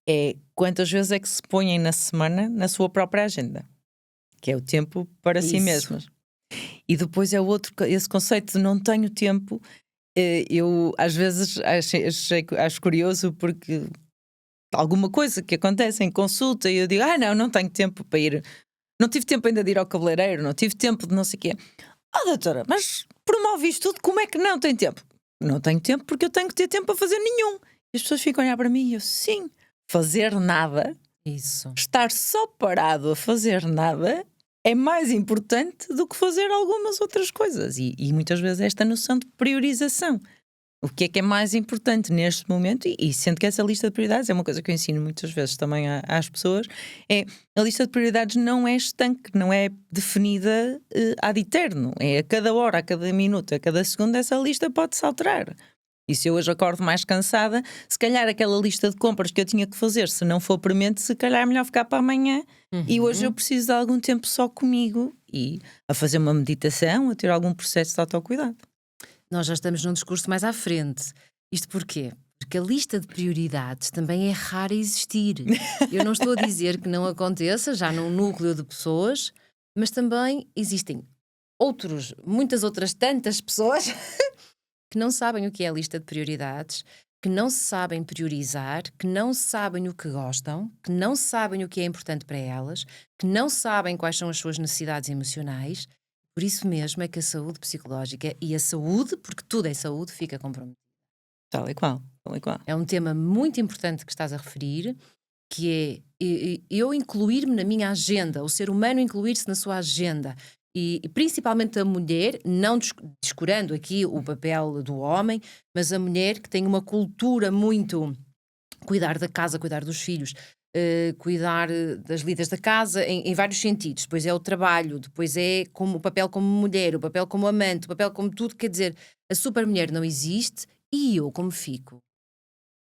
é quantas vezes é que se põem na semana na sua própria agenda, que é o tempo para si mesmas. E depois é esse conceito de não tenho tempo. Eu às vezes acho curioso porque alguma coisa que acontece em consulta e eu digo, não tenho tempo para ir, não tive tempo ainda de ir ao cabeleireiro, não tive tempo de não sei o quê. Doutora, mas promove isto tudo, como é que não tem tempo? Não tenho tempo porque eu tenho que ter tempo para fazer nenhum. E as pessoas ficam a olhar para mim e eu, sim, fazer nada, Isso. estar só parado a fazer nada é mais importante do que fazer algumas outras coisas. E muitas vezes esta noção de priorização. O que é mais importante neste momento, e sendo que essa lista de prioridades é uma coisa que eu ensino muitas vezes também às pessoas, a lista de prioridades não é estanque, não é definida ad eterno. É a cada hora, a cada minuto, a cada segundo, essa lista pode-se alterar. E se eu hoje acordo mais cansada, se calhar aquela lista de compras que eu tinha que fazer, se não for premente, se calhar é melhor ficar para amanhã. E hoje eu preciso de algum tempo só comigo e a fazer uma meditação, a ter algum processo de autocuidado. Nós já estamos num discurso mais à frente. Isto porquê? Porque a lista de prioridades também é rara existir. Eu não estou a dizer que não aconteça já num núcleo de pessoas, mas também existem muitas outras tantas pessoas que não sabem o que é a lista de prioridades, que não se sabem priorizar, que não sabem o que gostam, que não sabem o que é importante para elas, que não sabem quais são as suas necessidades emocionais. Por isso mesmo é que a saúde psicológica e a saúde, porque tudo é saúde, fica comprometida. Tal e qual, tal e qual. É um tema muito importante que estás a referir, que é eu incluir-me na minha agenda, o ser humano incluir-se na sua agenda. e principalmente a mulher, não descurando aqui o papel do homem, mas a mulher que tem uma cultura muito cuidar da casa, cuidar dos filhos, cuidar das lidas da casa em vários sentidos. Depois é o trabalho, depois é como, o papel como mulher, o papel como amante, o papel como tudo. Quer dizer, a super mulher não existe e eu como fico?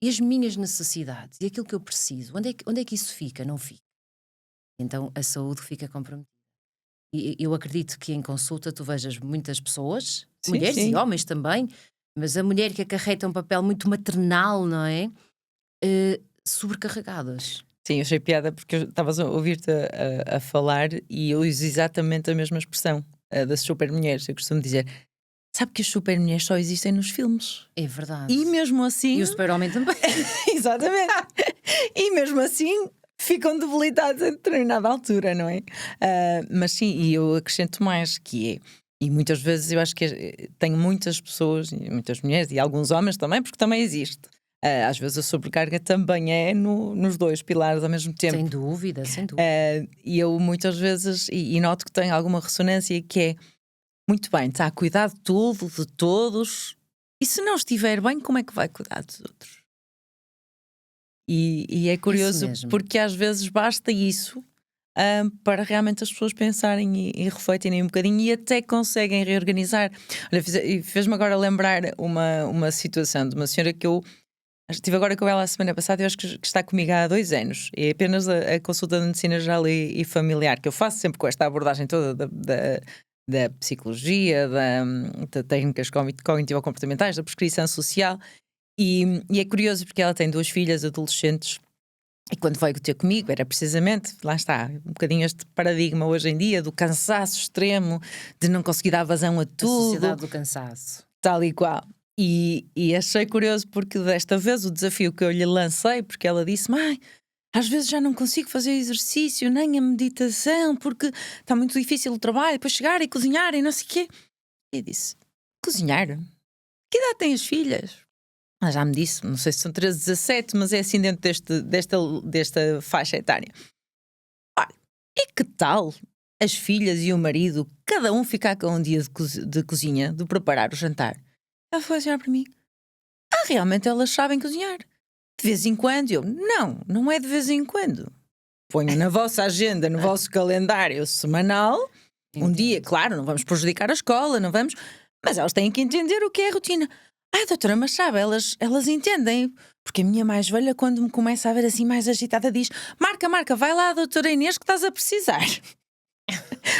E as minhas necessidades e aquilo que eu preciso, onde é que isso fica? Não fica. Então a saúde fica comprometida. E eu acredito que em consulta tu vejas muitas pessoas, Sim, mulheres sim. e homens também, mas a mulher que acarreta um papel muito maternal, não é? Sobrecarregadas. Sim, eu achei piada porque estavas a ouvir-te a falar e eu uso exatamente a mesma expressão das super mulheres. Eu costumo dizer, sabe que as super mulheres só existem nos filmes. É verdade. E mesmo assim. E o super-homem também. Exatamente. E mesmo assim ficam debilitados em determinada altura, não é? Mas sim, e eu acrescento mais que é. E muitas vezes eu acho que tenho muitas pessoas, e muitas mulheres e alguns homens também, porque também existe. Às vezes a sobrecarga também é nos dois pilares ao mesmo tempo. Sem dúvida, sem dúvida. E eu muitas vezes, e noto que tem alguma ressonância, que é muito bem, está a cuidar de tudo, de todos, e se não estiver bem, como é que vai cuidar dos outros? E é curioso porque às vezes basta isso para realmente as pessoas pensarem e refletirem um bocadinho e até conseguem reorganizar. Olha, fez-me agora lembrar uma situação de uma senhora que eu estive agora com ela a semana passada. Eu acho que está comigo há 2 anos. É apenas a consulta de medicina geral e familiar que eu faço sempre com esta abordagem toda da psicologia, da técnicas cognitivo-comportamentais, da prescrição social. E é curioso porque ela tem 2 filhas adolescentes. E quando veio ter comigo era precisamente, lá está, um bocadinho este paradigma hoje em dia do cansaço extremo, de não conseguir dar vazão a tudo. A sociedade do cansaço. Tal e qual. E achei curioso porque desta vez o desafio que eu lhe lancei, porque ela disse, mãe, às vezes já não consigo fazer exercício, nem a meditação, porque está muito difícil o trabalho, para chegar e cozinhar e não sei o quê. E eu disse, cozinhar? Que idade têm as filhas? Ela já me disse, não sei se são 13, 17, mas é assim dentro desta faixa etária. Olha, e que tal as filhas e o marido, cada um ficar com um dia de cozinha, de preparar o jantar? Ela foi olhar para mim. Realmente elas sabem cozinhar. De vez em quando. Eu, não é de vez em quando. Ponho na vossa agenda, no vosso calendário semanal, um dia, claro, não vamos prejudicar a escola, não vamos, mas elas têm que entender o que é a rotina. Doutora, mas sabe, elas entendem. Porque a minha mais velha, quando me começa a ver assim mais agitada, diz, Marca, vai lá, doutora Inês, que estás a precisar.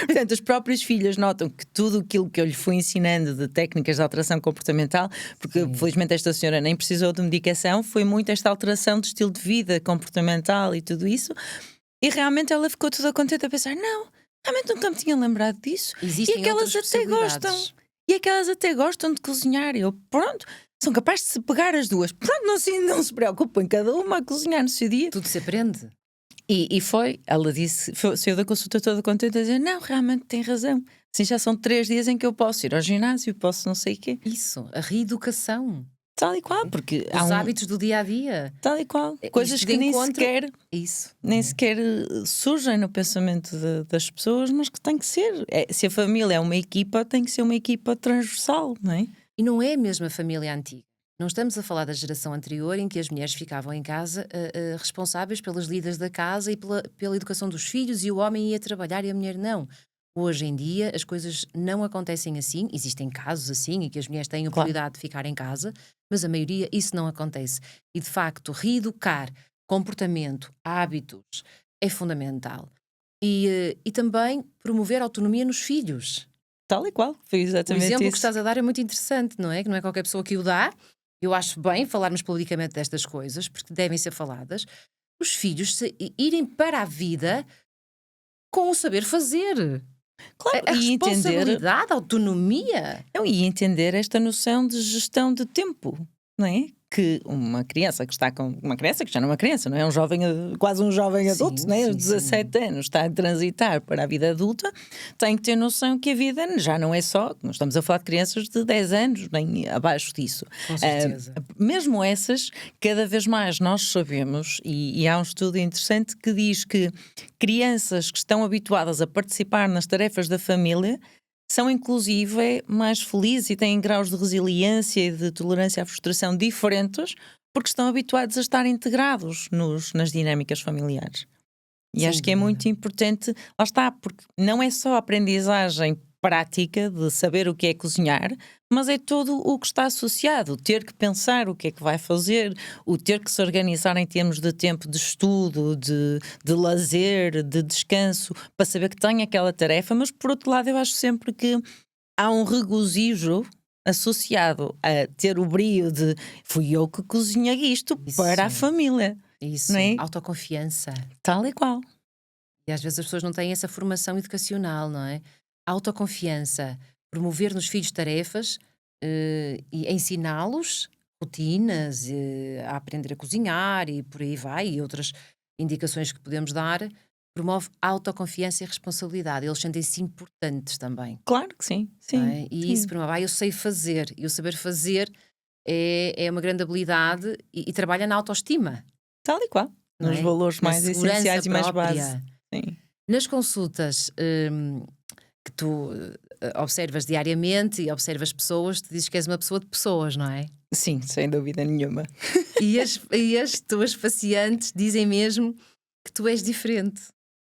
Portanto, as próprias filhas notam que tudo aquilo que eu lhe fui ensinando de técnicas de alteração comportamental, porque felizmente esta senhora nem precisou de medicação, foi muito esta alteração de estilo de vida comportamental e tudo isso, e realmente ela ficou toda contente a pensar, não, realmente nunca me tinha lembrado disso. Existem e aquelas até gostam. E aquelas até gostam de cozinhar. Eu, pronto, são capazes de se pegar as duas. Pronto, não se preocupem, cada uma a cozinhar no seu dia. Tudo se aprende. E foi, ela disse, saiu da consulta toda contente a dizer, não, realmente tem razão. Assim já são 3 dias em que eu posso ir ao ginásio, posso não sei o quê. Isso, a reeducação. Tal e qual, porque os hábitos do dia a dia. Tal e qual. Coisas que nem sequer, nem sequer surgem no pensamento das pessoas, mas que tem que ser. Se a família é uma equipa, tem que ser uma equipa transversal, não é? E não é mesmo a família antiga. Não estamos a falar da geração anterior em que as mulheres ficavam em casa responsáveis pelas lidas da casa e pela educação dos filhos, e o homem ia trabalhar e a mulher não. Hoje em dia as coisas não acontecem assim. Existem casos assim em que as mulheres têm a oportunidade de ficar em casa, mas a maioria isso não acontece. E de facto reeducar comportamento, hábitos é fundamental. E também promover a autonomia nos filhos. Tal e qual, foi exatamente isso. O exemplo que estás a dar é muito interessante, não é? Que não é qualquer pessoa que o dá. Eu acho bem falarmos publicamente destas coisas, porque devem ser faladas. Os filhos irem para a vida com o saber fazer. Claro, a e responsabilidade, a autonomia. E entender esta noção de gestão de tempo, não é? que uma criança que está com uma criança que já não é uma criança, não é um jovem, quase um jovem adulto, né? Aos 17 anos está a transitar para a vida adulta, tem que ter noção que a vida já não é só, nós estamos a falar de crianças de 10 anos, nem abaixo disso. Com certeza. Mesmo essas, cada vez mais nós sabemos, e há um estudo interessante que diz que crianças que estão habituadas a participar nas tarefas da família são inclusive mais felizes e têm graus de resiliência e de tolerância à frustração diferentes porque estão habituados a estar integrados nas dinâmicas familiares. E Sem acho que é dúvida. muito importante, lá está, porque não é só a aprendizagem prática de saber o que é cozinhar, mas é tudo o que está associado, o ter que pensar o que é que vai fazer, o ter que se organizar em termos de tempo de estudo, de lazer, de descanso, para saber que tem aquela tarefa, mas por outro lado eu acho sempre que há um regozijo associado a ter o brio de fui eu que cozinhei isto para a Isso. família, Isso, não é? autoconfiança. Tal e qual. E às vezes as pessoas não têm essa formação educacional, não é? Autoconfiança, promover nos filhos tarefas e ensiná-los rotinas, a aprender a cozinhar e por aí vai, e outras indicações que podemos dar, promove autoconfiança e responsabilidade. Eles sentem-se importantes também, Claro que sim, não sim, é? E isso sim. promove, eu sei fazer, e o saber fazer é uma grande habilidade e trabalha na autoestima, Tal e qual. não Nos é? valores Na mais segurança essenciais e mais base. própria. Sim. Nas consultas que tu observas diariamente e observas pessoas, tu dizes que és uma pessoa de pessoas, não é? Sim, sem dúvida nenhuma. E as tuas pacientes dizem mesmo que tu és diferente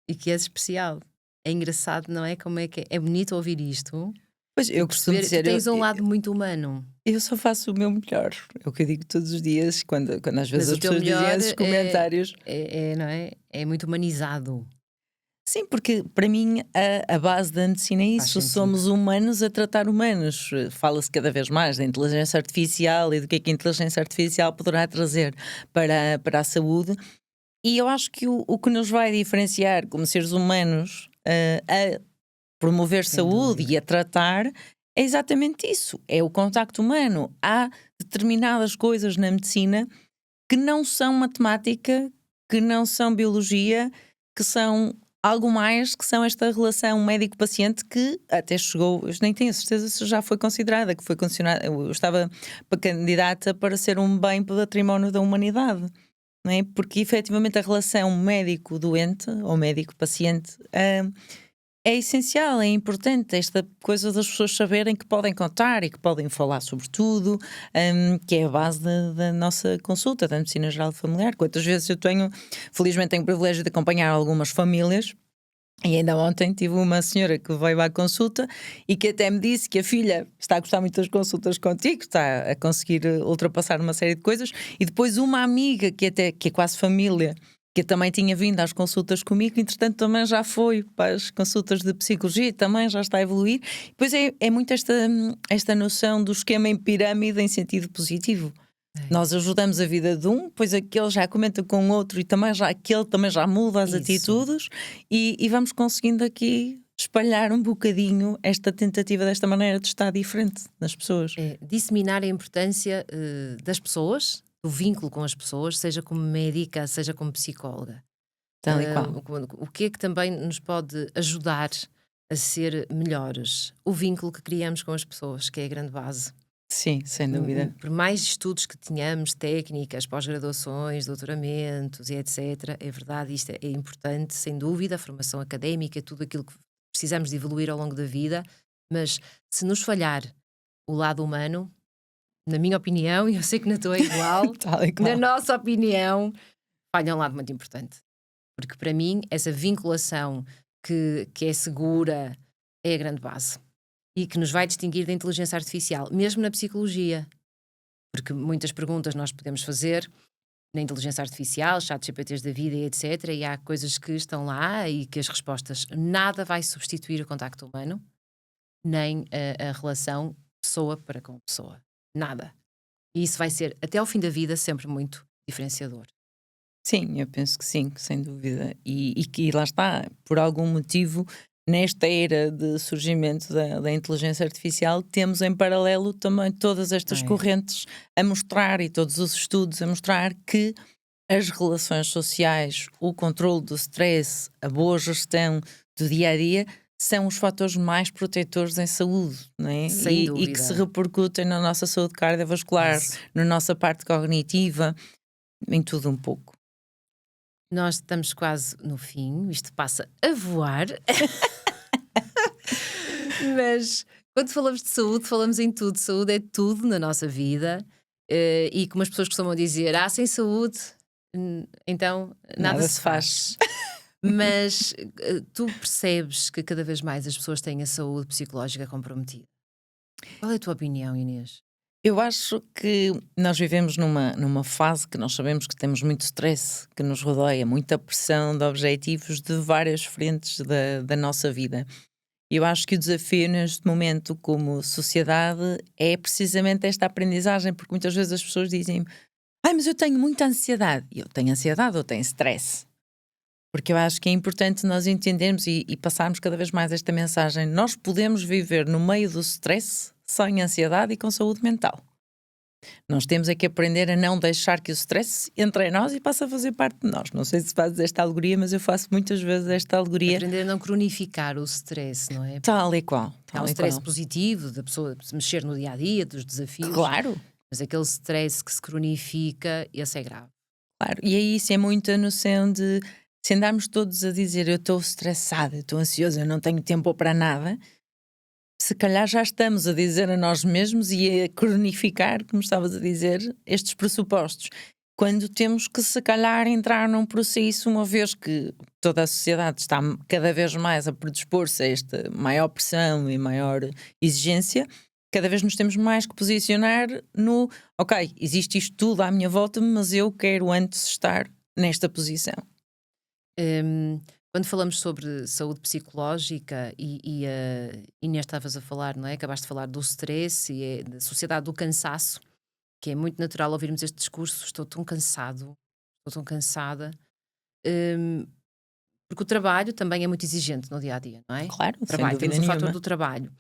e que és especial. É engraçado, não é? Como é que é? É bonito ouvir isto. Pois E eu costumo perceber, tu dizer, tens um lado muito humano, eu só faço o meu melhor. É o que eu digo todos os dias, quando às vezes mas o as teu pessoas dizem melhor esses comentários. não é? É muito humanizado. Sim, porque para mim a base da medicina é Faz isso, sentido. somos humanos a tratar humanos. Fala-se cada vez mais da inteligência artificial e do que a inteligência artificial poderá trazer para a saúde. E eu acho que o que nos vai diferenciar como seres humanos a promover Sem saúde dúvida. e a tratar é exatamente isso, é o contacto humano. Há determinadas coisas na medicina que não são matemática, que não são biologia, que são algo mais, que são esta relação médico-paciente que até chegou, eu nem tenho certeza se já foi considerada, que foi condicionada, eu estava para candidata para ser um bem património da humanidade, não é? Porque efetivamente a relação médico-doente ou médico-paciente é essencial, é importante esta coisa das pessoas saberem que podem contar e que podem falar sobre tudo, que é a base da nossa consulta, da medicina geral familiar. Quantas vezes eu felizmente tenho o privilégio de acompanhar algumas famílias. E ainda ontem tive uma senhora que veio à consulta e que até me disse que a filha está a gostar muito das consultas contigo, está a conseguir ultrapassar uma série de coisas, e depois uma amiga que é quase família, que também tinha vindo às consultas comigo, entretanto também já foi para as consultas de psicologia e também já está a evoluir. Depois é muito esta noção do esquema em pirâmide em sentido positivo. É. Nós ajudamos a vida de um, depois aquele já comenta com o outro e aquele também já muda as Isso. atitudes e vamos conseguindo aqui espalhar um bocadinho esta tentativa desta maneira de estar diferente nas pessoas. É disseminar a importância das pessoas, do vínculo com as pessoas, seja como médica, seja como psicóloga. Tal e qual. O que é que também nos pode ajudar a ser melhores? O vínculo que criamos com as pessoas, que é a grande base. Sim, sem dúvida. Por mais estudos que tenhamos, técnicas, pós-graduações, doutoramentos e etc., é verdade, isto é importante, sem dúvida, a formação académica, tudo aquilo que precisamos de evoluir ao longo da vida, mas se nos falhar o lado humano, na minha opinião, e eu sei que na tua é igual, Tal e qual. na nossa opinião, falha um lado muito importante. Porque para mim, essa vinculação que é segura é a grande base. E que nos vai distinguir da inteligência artificial, mesmo na psicologia. Porque muitas perguntas nós podemos fazer na inteligência artificial, chat GPTs da vida e etc. E há coisas que estão lá e que as respostas, nada vai substituir o contacto humano, nem a relação pessoa para com pessoa. Nada. E isso vai ser, até ao fim da vida, sempre muito diferenciador. Sim, eu penso que sim, sem dúvida. E lá está, por algum motivo, nesta era de surgimento da inteligência artificial, temos em paralelo também todas estas correntes a mostrar, e todos os estudos a mostrar, que as relações sociais, o controle do stress, a boa gestão do dia-a-dia são os fatores mais protetores em saúde, não é? Sem E dúvida. que se repercutem na nossa saúde cardiovascular, na nossa parte cognitiva, em tudo um pouco. Nós estamos quase no fim, isto passa a voar. Mas quando falamos de saúde, falamos em tudo. Saúde é tudo na nossa vida. E como as pessoas costumam dizer, sem saúde, então nada se faz. Mas tu percebes que cada vez mais as pessoas têm a saúde psicológica comprometida. Qual é a tua opinião, Inês? Eu acho que nós vivemos numa fase que nós sabemos que temos muito stress que nos rodeia, muita pressão de objetivos de várias frentes da nossa vida. Eu acho que o desafio neste momento como sociedade é precisamente esta aprendizagem, porque muitas vezes as pessoas dizem: mas eu tenho muita ansiedade. Eu tenho ansiedade ou tenho stress? Porque eu acho que é importante nós entendermos e passarmos cada vez mais esta mensagem. Nós podemos viver no meio do stress sem ansiedade e com saúde mental. Nós temos é que aprender a não deixar que o stress entre em nós e passe a fazer parte de nós. Não sei se fazes esta alegoria, mas eu faço muitas vezes esta alegoria. Aprender a não cronificar o stress, não é? Tal e qual. Há um stress positivo da pessoa se mexer no dia-a-dia, dos desafios. Claro. Mas aquele stress que se cronifica, esse é grave. Claro, e aí isso é muito a noção de, se andarmos todos a dizer eu estou estressada, eu estou ansiosa, eu não tenho tempo para nada, se calhar já estamos a dizer a nós mesmos e a cronificar, como estavas a dizer, estes pressupostos. Quando temos que, se calhar, entrar num processo, uma vez que toda a sociedade está cada vez mais a predispor-se a esta maior pressão e maior exigência, cada vez nos temos mais que posicionar no ok, existe isto tudo à minha volta, mas eu quero antes estar nesta posição. Quando falamos sobre saúde psicológica e Inês, estavas a falar, não é? Acabaste de falar do stress e da sociedade do cansaço, que é muito natural ouvirmos este discurso: estou tão cansado, estou tão cansada. Porque o trabalho também é muito exigente no dia-a-dia, não é? Claro, o trabalho, sem dúvida temos o fator nenhuma. do trabalho,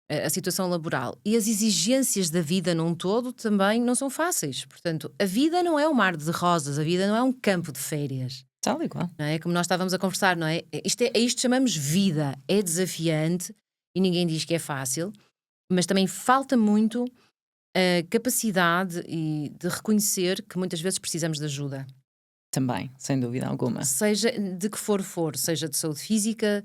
a situação laboral e as exigências da vida num todo também não são fáceis. Portanto, a vida não é um mar de rosas, a vida não é um campo de férias. Tal e qual. Não é? Como nós estávamos a conversar, não é? Isto chamamos vida, é desafiante e ninguém diz que é fácil, mas também falta muito a capacidade de reconhecer que muitas vezes precisamos de ajuda. Também, sem dúvida alguma. Seja de que for, seja de saúde física,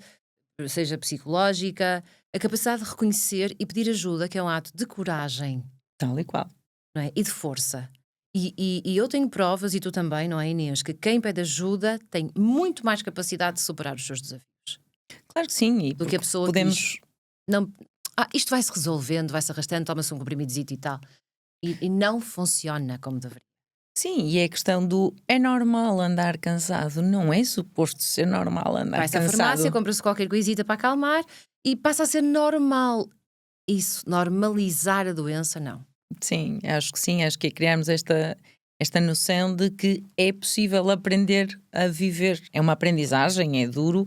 seja psicológica, a capacidade de reconhecer e pedir ajuda, que é um ato de coragem, Tal e qual. não é? E de força. E eu tenho provas, e tu também, não é, Inês, que quem pede ajuda tem muito mais capacidade de superar os seus desafios. Claro que sim. E do que a pessoa podemos... diz, não, isto vai-se resolvendo, vai-se arrastando, toma-se um comprimidozito e tal. E não funciona como deveria. Sim, e é a questão do é normal andar cansado, não é suposto ser normal andar Vai-se à cansado. farmácia, compra-se qualquer coisita para acalmar e passa a ser normal. Isso, normalizar a doença, não. Sim, acho que é criarmos esta noção de que é possível aprender a viver. É uma aprendizagem, é duro,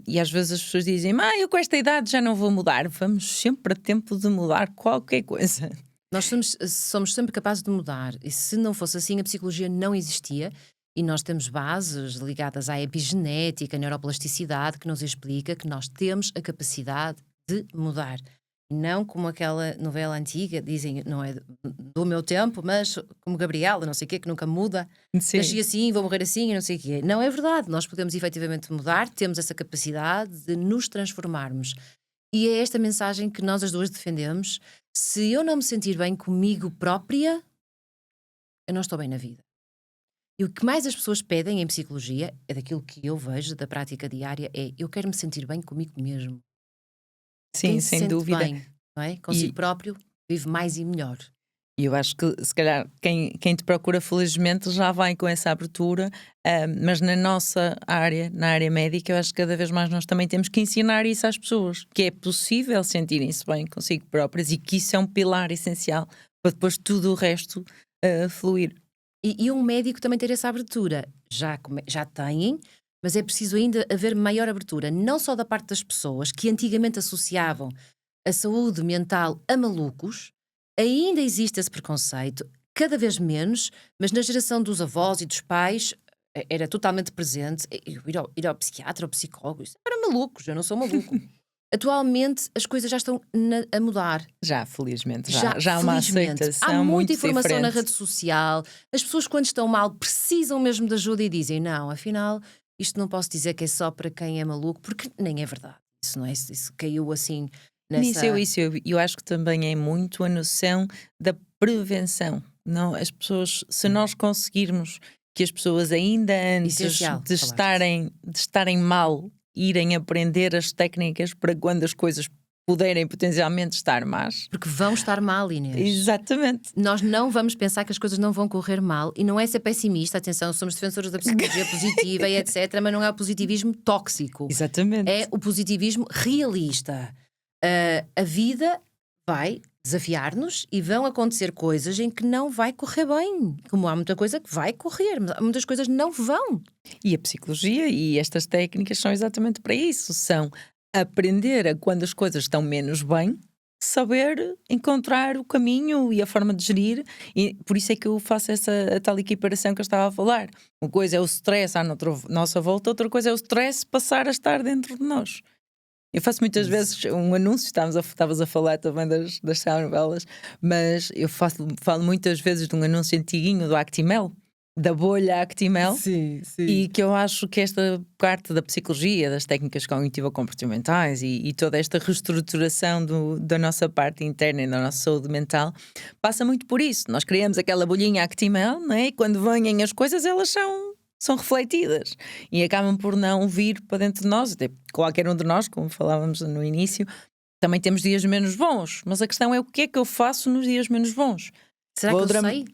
e às vezes as pessoas dizem, eu com esta idade já não vou mudar. Vamos sempre a tempo de mudar qualquer coisa. Nós somos sempre capazes de mudar, e se não fosse assim a psicologia não existia, e nós temos bases ligadas à epigenética, à neuroplasticidade, que nos explica que nós temos a capacidade de mudar. Não como aquela novela antiga, dizem, não é do meu tempo, mas como Gabriela, não sei o quê, que nunca muda. Sim. Nasci assim, vou morrer assim, não sei o quê. Não é verdade, nós podemos efetivamente mudar, temos essa capacidade de nos transformarmos. E é esta mensagem que nós as duas defendemos. Se eu não me sentir bem comigo própria, eu não estou bem na vida. E o que mais as pessoas pedem em psicologia, é daquilo que eu vejo da prática diária, é eu quero me sentir bem comigo mesmo. Sim, Quem se sem sente dúvida. bem, não é? Consigo próprio, vive mais e melhor. E eu acho que, se calhar, quem te procura felizmente já vai com essa abertura, mas na nossa área, na área médica, eu acho que cada vez mais nós também temos que ensinar isso às pessoas, que é possível sentirem-se bem consigo próprias e que isso é um pilar essencial para depois tudo o resto fluir. E um médico também ter essa abertura. Já têm, mas é preciso ainda haver maior abertura, não só da parte das pessoas que antigamente associavam a saúde mental a malucos, ainda existe esse preconceito, cada vez menos, mas na geração dos avós e dos pais era totalmente presente. Ir ao psiquiatra, ao psicólogo, isso era malucos, eu não sou maluco. Atualmente as coisas já estão a mudar. Já, felizmente. Já há uma felizmente. aceitação Há muita muito informação diferente. na rede social. As pessoas, quando estão mal, precisam mesmo de ajuda e dizem: não, afinal, isto não posso dizer que é só para quem é maluco, porque nem é verdade. Isso não é, isso caiu assim nessa... Eu acho que também é muito a noção da prevenção. Não, as pessoas, se nós conseguirmos que as pessoas ainda antes Essencial, de estarem mal, irem aprender as técnicas para quando as coisas puderem potencialmente estar más. Porque vão estar mal, Inês. Exatamente. Nós não vamos pensar que as coisas não vão correr mal, e não é ser pessimista, atenção, somos defensores da psicologia positiva e etc, mas não é o positivismo tóxico. Exatamente. É o positivismo realista. A vida vai desafiar-nos e vão acontecer coisas em que não vai correr bem. Como há muita coisa que vai correr, mas muitas coisas não vão. E a psicologia e estas técnicas são exatamente para isso. São aprender a, quando as coisas estão menos bem, saber encontrar o caminho e a forma de gerir. E por isso é que eu faço a tal equiparação que eu estava a falar. Uma coisa é o stress à nossa volta, outra coisa é o stress passar a estar dentro de nós. Eu faço muitas vezes um anúncio, estavas a falar também das telenovelas, mas eu falo muitas vezes de um anúncio antiguinho do Actimel, da bolha Actimel. Sim. E que eu acho que esta parte da psicologia, das técnicas cognitivo-comportamentais e toda esta reestruturação da nossa parte interna e da nossa saúde mental passa muito por isso. Nós criamos aquela bolhinha Actimel, não é? E quando vêm as coisas, elas são refletidas e acabam por não vir para dentro de nós. Até qualquer um de nós, como falávamos no início, também temos dias menos bons, mas a questão é o que é que eu faço nos dias menos bons. Será que eu sei?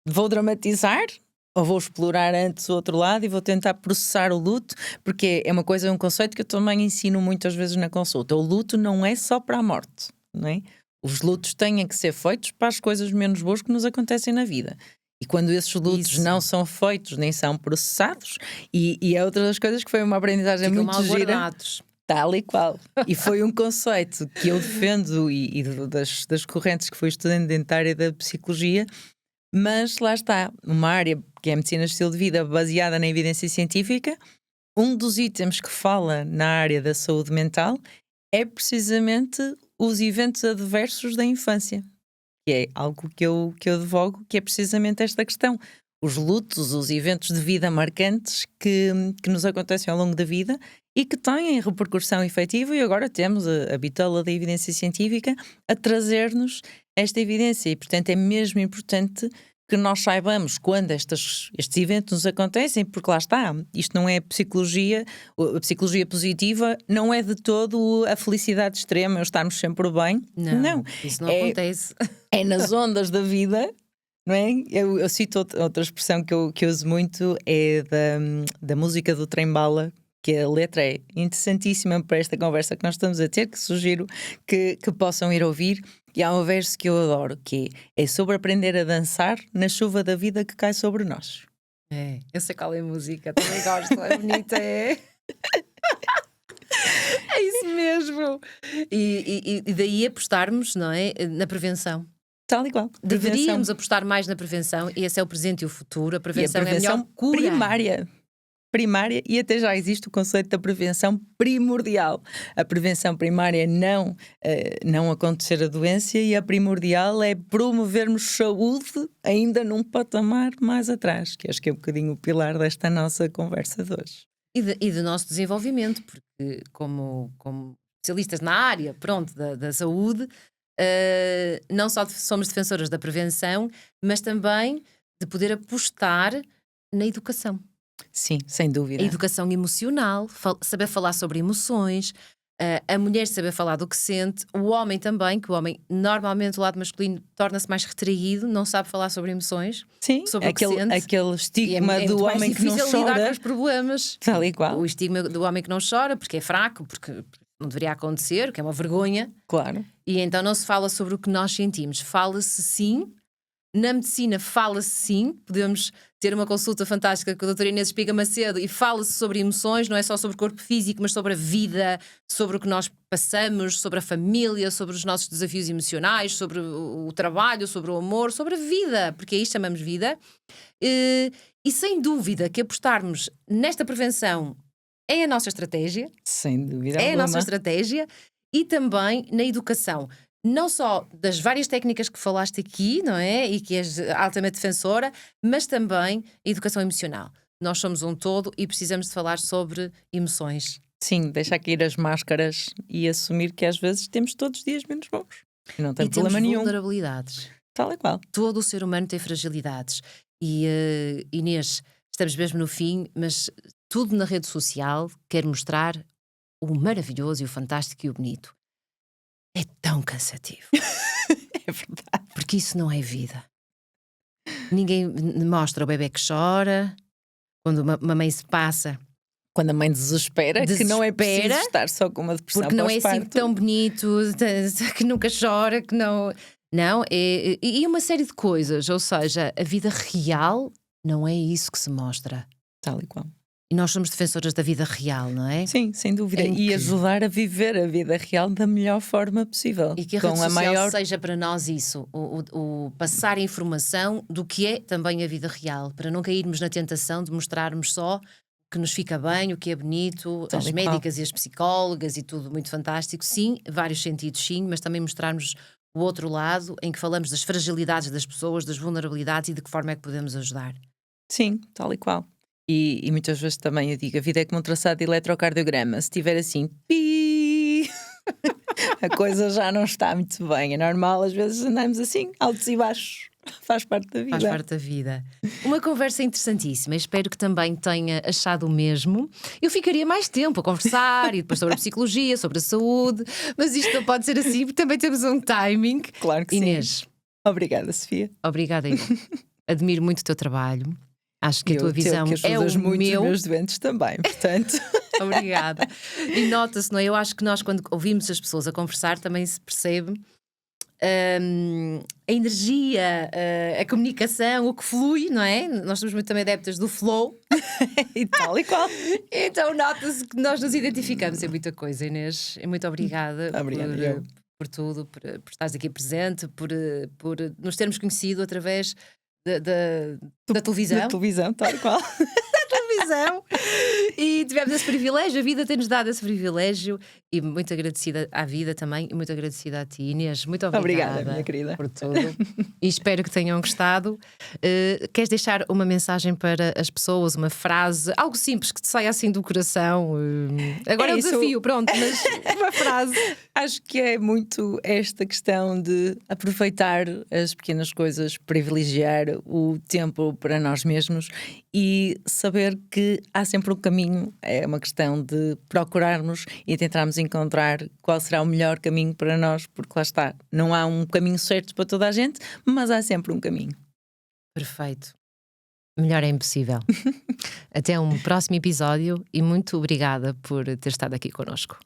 Vou dramatizar ou vou explorar antes o outro lado e vou tentar processar o luto, porque é uma coisa, um conceito que eu também ensino muitas vezes na consulta. O luto não é só para a morte, não é? Os lutos têm que ser feitos para as coisas menos boas que nos acontecem na vida. E quando esses lutos não são feitos, nem são processados, e é outra das coisas que foi uma aprendizagem Ficam muito mal gira. guardados. Tal e qual. E foi um conceito que eu defendo e das correntes que fui estudando dentro da área da psicologia, mas lá está, uma área que é a medicina de estilo de vida baseada na evidência científica. Um dos itens que fala na área da saúde mental é precisamente os eventos adversos da infância, que é algo que eu advogo, que é precisamente esta questão. Os lutos, os eventos de vida marcantes que nos acontecem ao longo da vida e que têm repercussão efetiva, e agora temos a bitola da evidência científica a trazer-nos esta evidência, e portanto é mesmo importante que nós saibamos quando estes eventos nos acontecem, porque lá está, isto não é psicologia, a psicologia positiva não é de todo a felicidade extrema, eu estarmos sempre bem. Não. Isso não acontece. É nas ondas da vida, não é? Eu cito outra expressão que eu uso muito, é da música do Trem-Bala, que a letra é interessantíssima para esta conversa que nós estamos a ter, que sugiro que possam ir ouvir. E há um verso que eu adoro, que é sobre aprender a dançar na chuva da vida que cai sobre nós. É, eu sei qual é a música, também gosto, é bonita, é. É isso mesmo. E daí apostarmos, não é? Na prevenção. Tal e qual. Deveríamos apostar mais na prevenção, e esse é o presente e o futuro. A prevenção, é a melhor cura. Primária, e até já existe o conceito da prevenção primordial. A prevenção primária é não acontecer a doença, e a primordial é promovermos saúde ainda num patamar mais atrás, que acho que é um bocadinho o pilar desta nossa conversa de hoje. E do nosso desenvolvimento, porque como especialistas na área, da saúde, não só somos defensoras da prevenção, mas também de poder apostar na educação. Sim, sem dúvida. A educação emocional, saber falar sobre emoções, a mulher saber falar do que sente, o homem também, que o homem, normalmente, o lado masculino torna-se mais retraído, não sabe falar sobre emoções. Sim, sobre o que sente. Aquele estigma do homem que não chora. Lidar com os problemas. Tal e qual. O estigma do homem que não chora, porque é fraco, porque não deveria acontecer, que é uma vergonha. Claro. E então não se fala sobre o que nós sentimos. Fala-se, sim, Na medicina fala-se sim, podemos ter uma consulta fantástica com a doutora Inês Espiga Macedo e fala-se sobre emoções, não é só sobre o corpo físico, mas sobre a vida, sobre o que nós passamos, sobre a família, sobre os nossos desafios emocionais, sobre o trabalho, sobre o amor, sobre a vida, porque aí chamamos vida. E sem dúvida que apostarmos nesta prevenção é a nossa estratégia. Sem dúvida É alguma. a nossa estratégia e também na educação. Não só das várias técnicas que falaste aqui, não é? E que és altamente defensora, mas também a educação emocional. Nós somos um todo e precisamos de falar sobre emoções. Sim, deixar cair as máscaras e assumir que às vezes temos todos os dias menos bons. E não tem e problema temos nenhum. vulnerabilidades. Tal e qual. Todo o ser humano tem fragilidades. E Inês, estamos mesmo no fim, mas tudo na rede social quer mostrar o maravilhoso e o fantástico e o bonito. É tão cansativo. É verdade. Porque isso não é vida. Ninguém mostra o bebê que chora, quando uma mãe se passa. Quando a mãe desespera, que não é preciso estar só com uma depressão porque não é pós-parto. assim tão bonito, que nunca chora, que não... Não, e uma série de coisas. Ou seja, a vida real não é isso que se mostra. Tal e qual. E nós somos defensoras da vida real, não é? Sim, sem dúvida. Em E que- ajudar a viver a vida real da melhor forma possível. E que a com rede a social maior. seja para nós isso, o passar informação do que é também a vida real, para não cairmos na tentação de mostrarmos só o que nos fica bem, o que é bonito, Tal as e qual. médicas e as psicólogas e tudo muito fantástico, sim, vários sentidos sim, mas também mostrarmos o outro lado em que falamos das fragilidades das pessoas, das vulnerabilidades e de que forma é que podemos ajudar. Sim, tal e qual. E muitas vezes também eu digo, a vida é como um traçado de eletrocardiograma. Se tiver assim, pi, a coisa já não está muito bem. É normal, às vezes andamos assim, altos e baixos. Faz parte da vida. Faz parte da vida. Uma conversa interessantíssima. Espero que também tenha achado o mesmo. Eu ficaria mais tempo a conversar e depois sobre a psicologia, sobre a saúde, mas isto não pode ser assim porque também temos um timing. Claro que Inês, sim. Obrigada, Sofia. obrigada. Eu admiro muito o teu trabalho. Acho que a Eu tua visão que é ajudas o muito meu. os meus doentes também, portanto. Obrigada. E nota-se, não é? Eu acho que nós, quando ouvimos as pessoas a conversar, também se percebe a energia, a comunicação, o que flui, não é? Nós somos muito também adeptas do flow. E tal e qual. Então nota-se que nós nos identificamos em muita coisa, Inês. E muito obrigada Obrigada, eu. por tudo, por estares aqui presente, por nos termos conhecido através da televisão. Da televisão, tal e qual. televisão. E tivemos esse privilégio, a vida tem-nos dado esse privilégio. E muito agradecida à vida também, e muito agradecida a ti, Inês. Muito obrigada, Obrigada, minha querida. por tudo. E espero que tenham gostado. Queres deixar uma mensagem para as pessoas, uma frase, algo simples que te saia assim do coração? Agora é o isso. desafio, pronto, mas uma frase. Acho que é muito esta questão de aproveitar as pequenas coisas, privilegiar o tempo para nós mesmos e saber que há sempre um caminho. É uma questão de procurarmos e tentarmos encontrar qual será o melhor caminho para nós, porque lá está, não há um caminho certo para toda a gente, mas há sempre um caminho. Perfeito. Melhor é impossível. Até um próximo episódio e muito obrigada por ter estado aqui connosco.